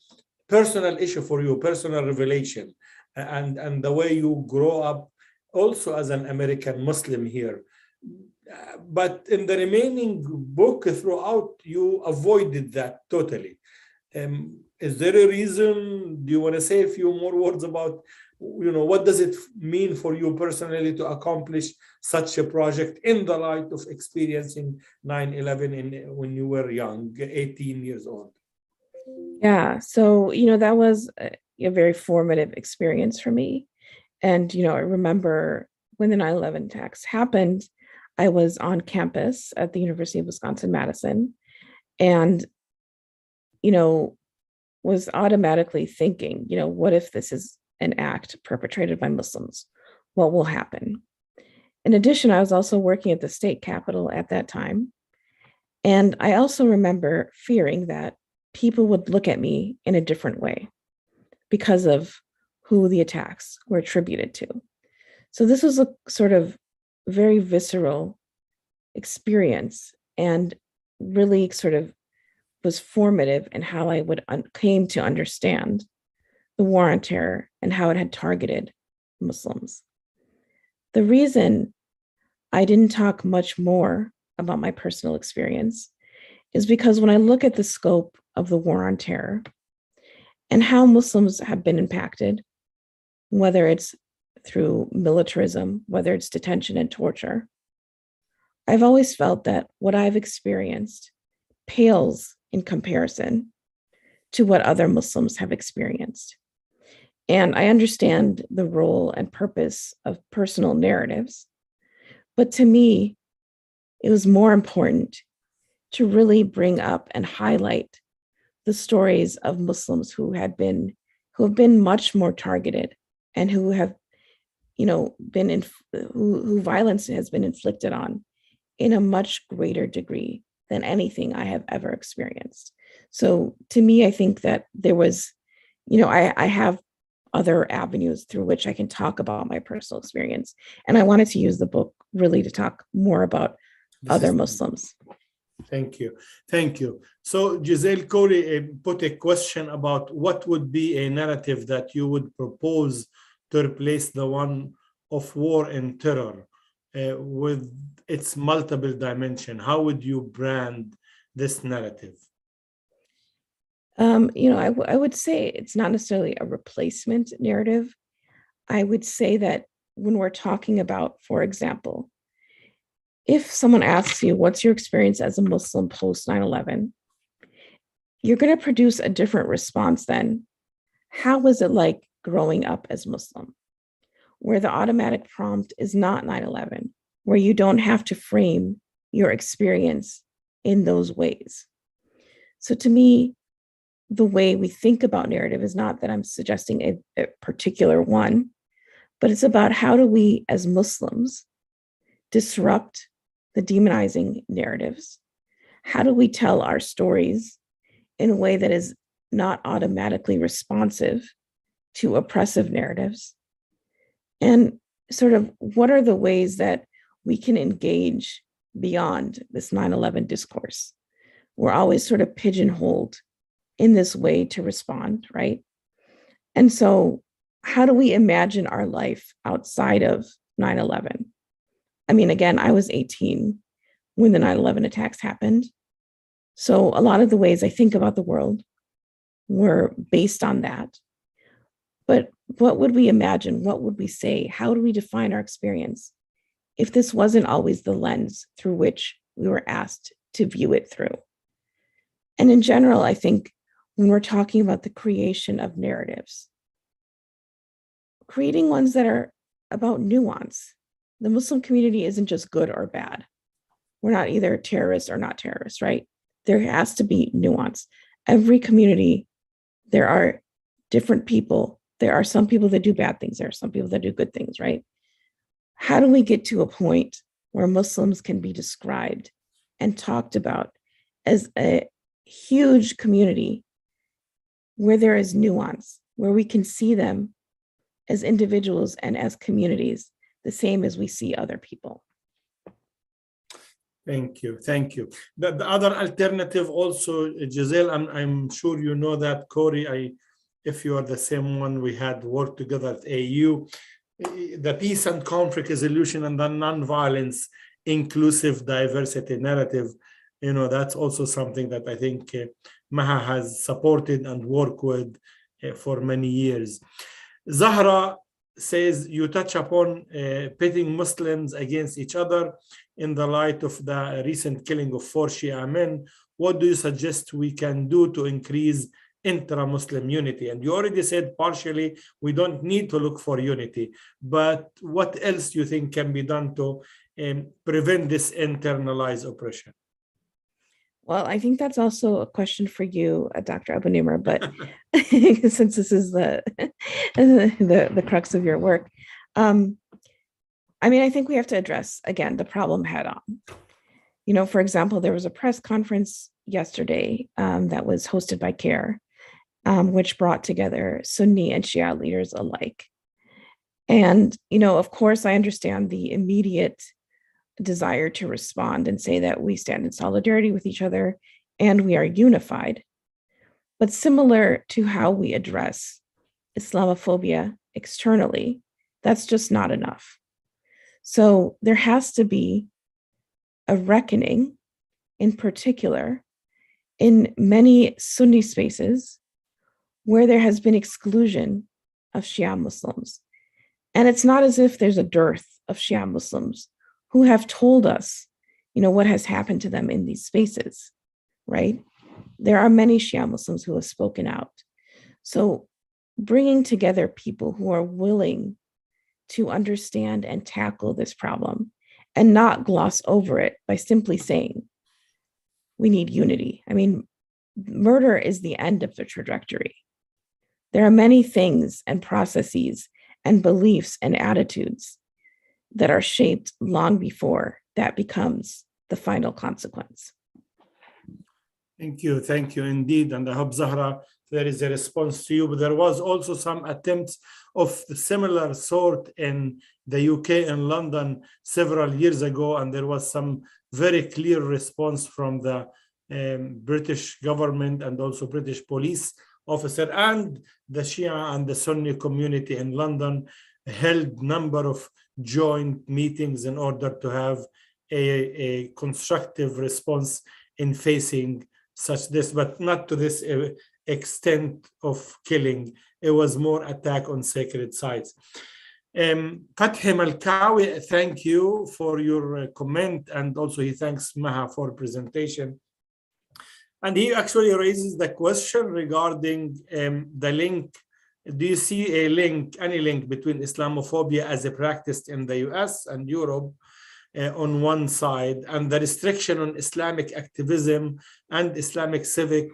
issue for you, personal revelation, and the way you grow up also as an American Muslim here. But in the remaining book throughout, you avoided that totally. Is there a reason? Do you want to say a few more words about, what does it mean for you personally to accomplish such a project in the light of experiencing 9/11 when you were young, 18 years old?
Yeah, so, that was a very formative experience for me. And, I remember when the 9/11 attacks happened, I was on campus at the University of Wisconsin-Madison, and, was automatically thinking, what if this is an act perpetrated by Muslims? What will happen? In addition, I was also working at the state capitol at that time. And I also remember fearing that people would look at me in a different way because of who the attacks were attributed to. So this was a sort of very visceral experience, and really sort of was formative in how I came to understand the war on terror and how it had targeted Muslims. The reason I didn't talk much more about my personal experience is because when I look at the scope of the war on terror and how Muslims have been impacted, whether it's through militarism, whether it's detention and torture, I've always felt that what I've experienced pales in comparison to what other Muslims have experienced. And I understand the role and purpose of personal narratives, but to me, it was more important to really bring up and highlight the stories of Muslims who have been much more targeted and who have, who violence has been inflicted on in a much greater degree than anything I have ever experienced. So to me, I think that there was, I have other avenues through which I can talk about my personal experience. And I wanted to use the book really to talk more about other Muslims.
Thank you. Thank you. So Giselle Corey put a question about what would be a narrative that you would propose to replace the one of war and terror with its multiple dimension. How would you brand this narrative?
I would say it's not necessarily a replacement narrative. I would say that when we're talking about, for example, if someone asks you, what's your experience as a Muslim post 9/11, you're going to produce a different response than, how was it like growing up as Muslim? Where the automatic prompt is not 9/11, where you don't have to frame your experience in those ways. So to me, the way we think about narrative is not that I'm suggesting a particular one, but it's about how do we as Muslims disrupt the demonizing narratives? How do we tell our stories in a way that is not automatically responsive to oppressive narratives? And sort of what are the ways that we can engage beyond this 9/11 discourse? We're always sort of pigeonholed in this way to respond, right? And so how do we imagine our life outside of 9/11? I mean, again, I was 18 when the 9/11 attacks happened. So a lot of the ways I think about the world were based on that. But what would we imagine? What would we say? How do we define our experience if this wasn't always the lens through which we were asked to view it through? And in general, I think when we're talking about the creation of narratives, creating ones that are about nuance. The Muslim community isn't just good or bad. We're not either terrorists or not terrorists, right? There has to be nuance. Every community, there are different people. There are some people that do bad things. There are some people that do good things, right? How do we get to a point where Muslims can be described and talked about as a huge community where there is nuance, where we can see them as individuals and as communities, the same as we see other people?
Thank you. Thank you. The other alternative also, Giselle, I'm sure you know that, Corey, if you are the same one, we had worked together at AU, the peace and conflict resolution and the nonviolence, inclusive diversity narrative. That's also something that I think Maha has supported and worked with for many years. Zahra says you touch upon pitting Muslims against each other in the light of the recent killing of 4 Shia men. What do you suggest we can do to increase intra-Muslim unity? And you already said partially we don't need to look for unity, but what else do you think can be done to prevent this internalized oppression?
Well, I think that's also a question for you, Dr. Abu-Nimer, but since this is the crux of your work, I think we have to address, again, the problem head on. For example, there was a press conference yesterday that was hosted by CARE, which brought together Sunni and Shia leaders alike. And, of course, I understand the immediate desire to respond and say that we stand in solidarity with each other and we are unified. But similar to how we address Islamophobia externally, that's just not enough. So there has to be a reckoning, in particular, in many Sunni spaces where there has been exclusion of Shia Muslims. And it's not as if there's a dearth of Shia Muslims who have told us, what has happened to them in these spaces, right? There are many Shia Muslims who have spoken out. So bringing together people who are willing to understand and tackle this problem and not gloss over it by simply saying, we need unity. I mean, murder is the end of the trajectory. There are many things and processes and beliefs and attitudes that are shaped long before that becomes the final consequence.
Thank you indeed. And I hope, Zahra, there is a response to you. But there was also some attempts of the similar sort in the UK and London several years ago, and there was some very clear response from the British government and also British police officer, and the Shia and the Sunni community in London held number of joint meetings in order to have a constructive response in facing such this, but not to this extent of killing. It was more attack on sacred sites. Fathi Malkawi, thank you for your comment, and also he thanks Maha for presentation. And he actually raises the question regarding the link. Do you see a link, any link between Islamophobia as a practice in the US and Europe on one side, and the restriction on Islamic activism and Islamic civic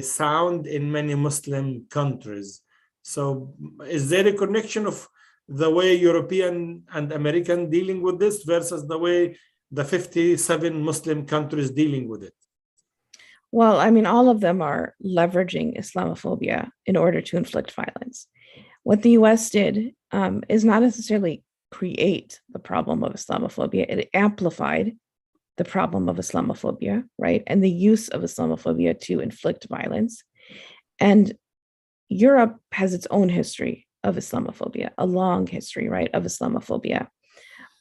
sound in many Muslim countries? So is there a connection of the way European and American dealing with this versus the way the 57 Muslim countries dealing with it?
Well, I mean, all of them are leveraging Islamophobia in order to inflict violence. What the US did is not necessarily create the problem of Islamophobia. It amplified the problem of Islamophobia, right? And the use of Islamophobia to inflict violence. And Europe has its own history of Islamophobia, a long history, right, of Islamophobia.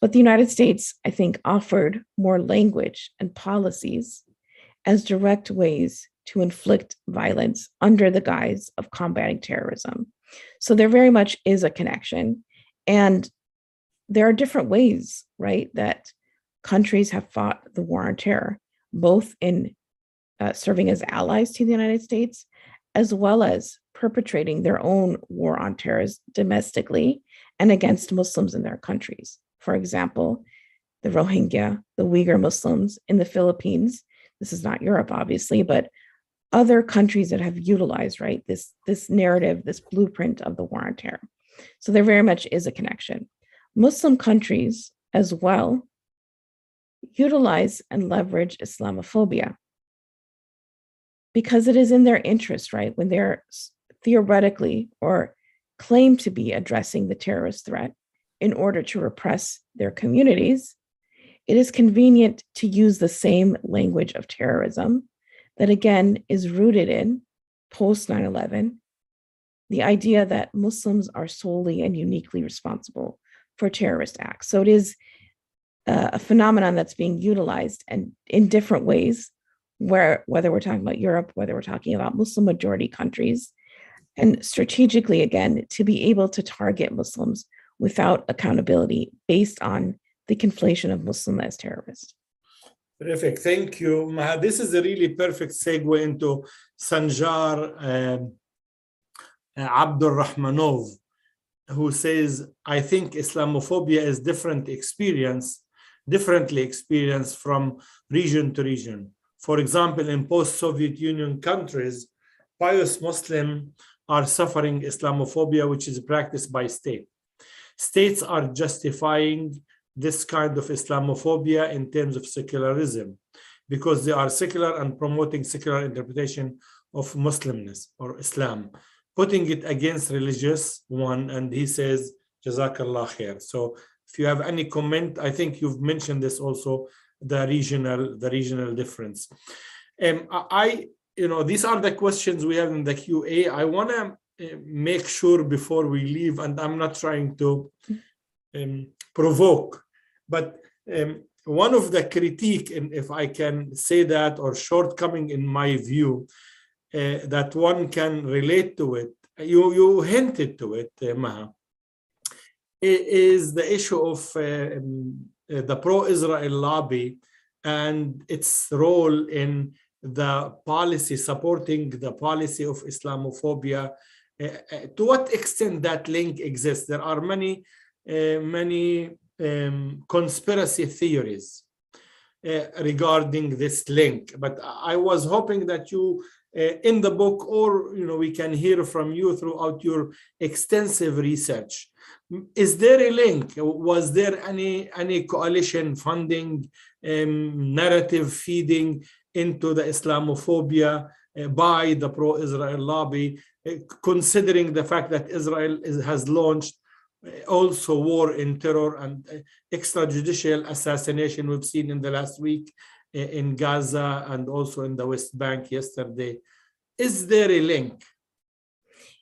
But the United States, I think, offered more language and policies as direct ways to inflict violence under the guise of combating terrorism. So there very much is a connection. And there are different ways, right, that countries have fought the war on terror, both in serving as allies to the United States, as well as perpetrating their own war on terror domestically and against Muslims in their countries. For example, the Rohingya, the Uyghur Muslims in the Philippines. This is not Europe, obviously, but other countries that have utilized, right, this narrative, this blueprint of the war on terror. So there very much is a connection. Muslim countries as well utilize and leverage Islamophobia because it is in their interest, right? When they're theoretically or claim to be addressing the terrorist threat in order to repress their communities, it is convenient to use the same language of terrorism that, again, is rooted in post 9/11, the idea that Muslims are solely and uniquely responsible for terrorist acts. So it is a phenomenon that's being utilized and in different ways, whether we're talking about Europe, whether we're talking about Muslim majority countries, and strategically, again, to be able to target Muslims without accountability based on the conflation of Muslim as terrorists.
Terrific, thank you, Maha. This is a really perfect segue into Sanjar Abdul Rahmanov, who says, I think Islamophobia is differently experienced from region to region. For example, in post-Soviet Union countries, pious Muslims are suffering Islamophobia, which is practiced by state. States are justifying this kind of Islamophobia in terms of secularism because they are secular and promoting secular interpretation of Muslimness or Islam, putting it against religious one. And he says, Jazakallah khair. So if you have any comment, I think you've mentioned this also, the regional difference. These are the questions we have in the QA. I want to make sure before we leave, and I'm not trying to provoke, but one of the critique, and if I can say that, or shortcoming in my view, that one can relate to it, you hinted to it, Maha, is the issue of the pro-Israel lobby and its role in the policy, supporting the policy of Islamophobia. To what extent that link exists? There are many conspiracy theories regarding this link. But I was hoping that you, in the book, or we can hear from you throughout your extensive research. Is there a link? Was there any coalition funding, narrative feeding into the Islamophobia by the pro-Israel lobby, considering the fact that Israel has launched also war in terror and extrajudicial assassination we've seen in the last week in Gaza and also in the West Bank yesterday? Is there a link?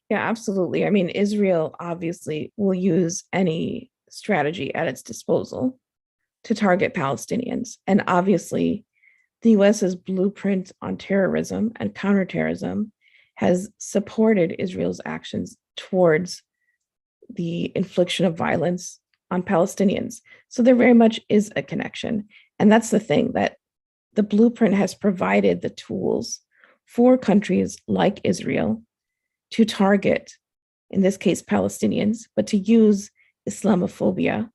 Yeah, absolutely. I mean, Israel obviously will use any strategy at its disposal to target Palestinians. And obviously, the US's blueprint on terrorism and counterterrorism has supported Israel's actions towards the infliction of violence on Palestinians. So there very much is a connection. And that's the thing, that the blueprint has provided the tools for countries like Israel to target, in this case, Palestinians, but to use Islamophobia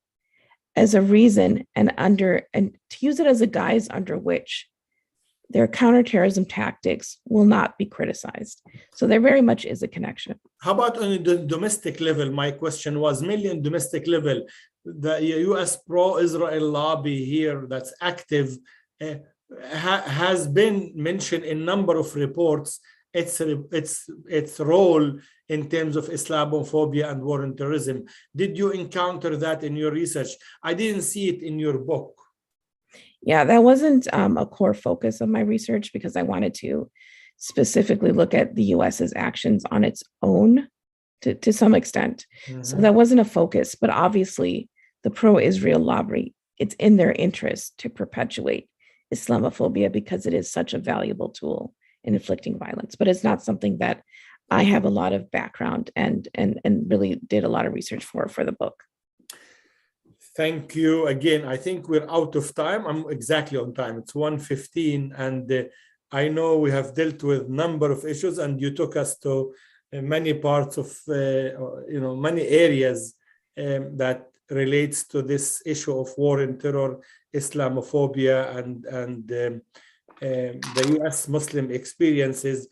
as a reason and to use it as a guise under which their counterterrorism tactics will not be criticized. So there very much is a connection.
How about on the domestic level? My question was mainly on domestic level. The US pro-Israel lobby here that's active has been mentioned in a number of reports, its role in terms of Islamophobia and war on terrorism. Did you encounter that in your research? I didn't see it in your book.
Yeah, that wasn't a core focus of my research because I wanted to specifically look at the US's actions on its own to some extent. Mm-hmm. So that wasn't a focus, but obviously the pro-Israel lobby, it's in their interest to perpetuate Islamophobia because it is such a valuable tool in inflicting violence. But it's not something that I have a lot of background and really did a lot of research for the book.
Thank you again. I think we're out of time. I'm exactly on time. It's 1:15, and I know we have dealt with a number of issues, and you took us to many parts of, many areas that relates to this issue of war and terror, Islamophobia, and the U.S. Muslim experiences.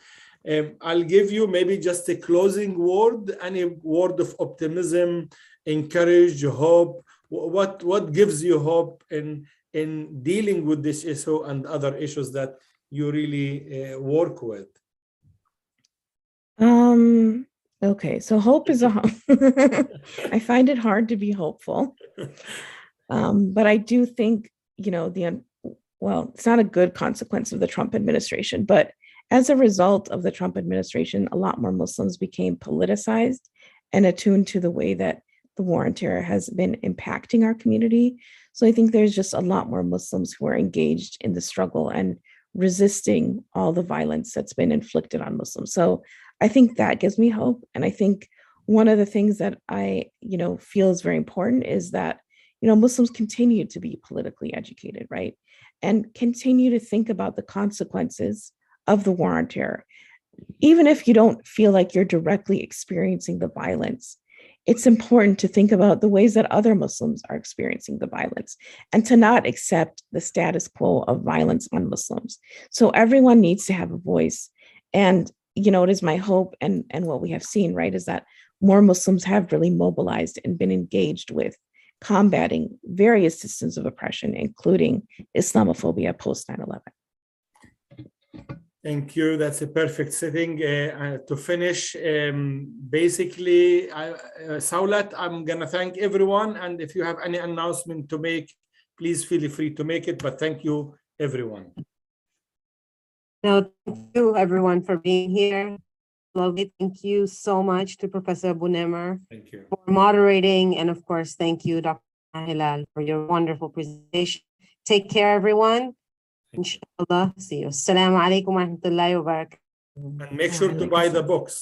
I'll give you maybe just a closing word, any word of optimism, encourage, hope. What gives you hope in dealing with this issue and other issues that you really work with?
Okay, so hope is I find it hard to be hopeful, but I do think, it's not a good consequence of the Trump administration, but as a result of the Trump administration, a lot more Muslims became politicized and attuned to the way that the war on terror has been impacting our community. So I think there's just a lot more Muslims who are engaged in the struggle and resisting all the violence that's been inflicted on Muslims. So I think that gives me hope. And I think one of the things that I, feel is very important is that, Muslims continue to be politically educated, right? And continue to think about the consequences of the war on terror. Even if you don't feel like you're directly experiencing the violence, it's important to think about the ways that other Muslims are experiencing the violence and to not accept the status quo of violence on Muslims. So everyone needs to have a voice. And, it is my hope and what we have seen, right, is that more Muslims have really mobilized and been engaged with combating various systems of oppression, including Islamophobia post 9/11.
Thank you. That's a perfect setting to finish. Basically, Saulat, I'm going to thank everyone. And if you have any announcement to make, please feel free to make it. But thank you, everyone.
No, thank you, everyone, for being here. Lovely. Thank you so much to Professor Abounemer for moderating. And of course, thank you, Dr. Hilal, for your wonderful presentation. Take care, everyone. Inshallah. See you. Assalamu alaikum wa rahmatullahi wa barakatuh.
And make sure to buy the books.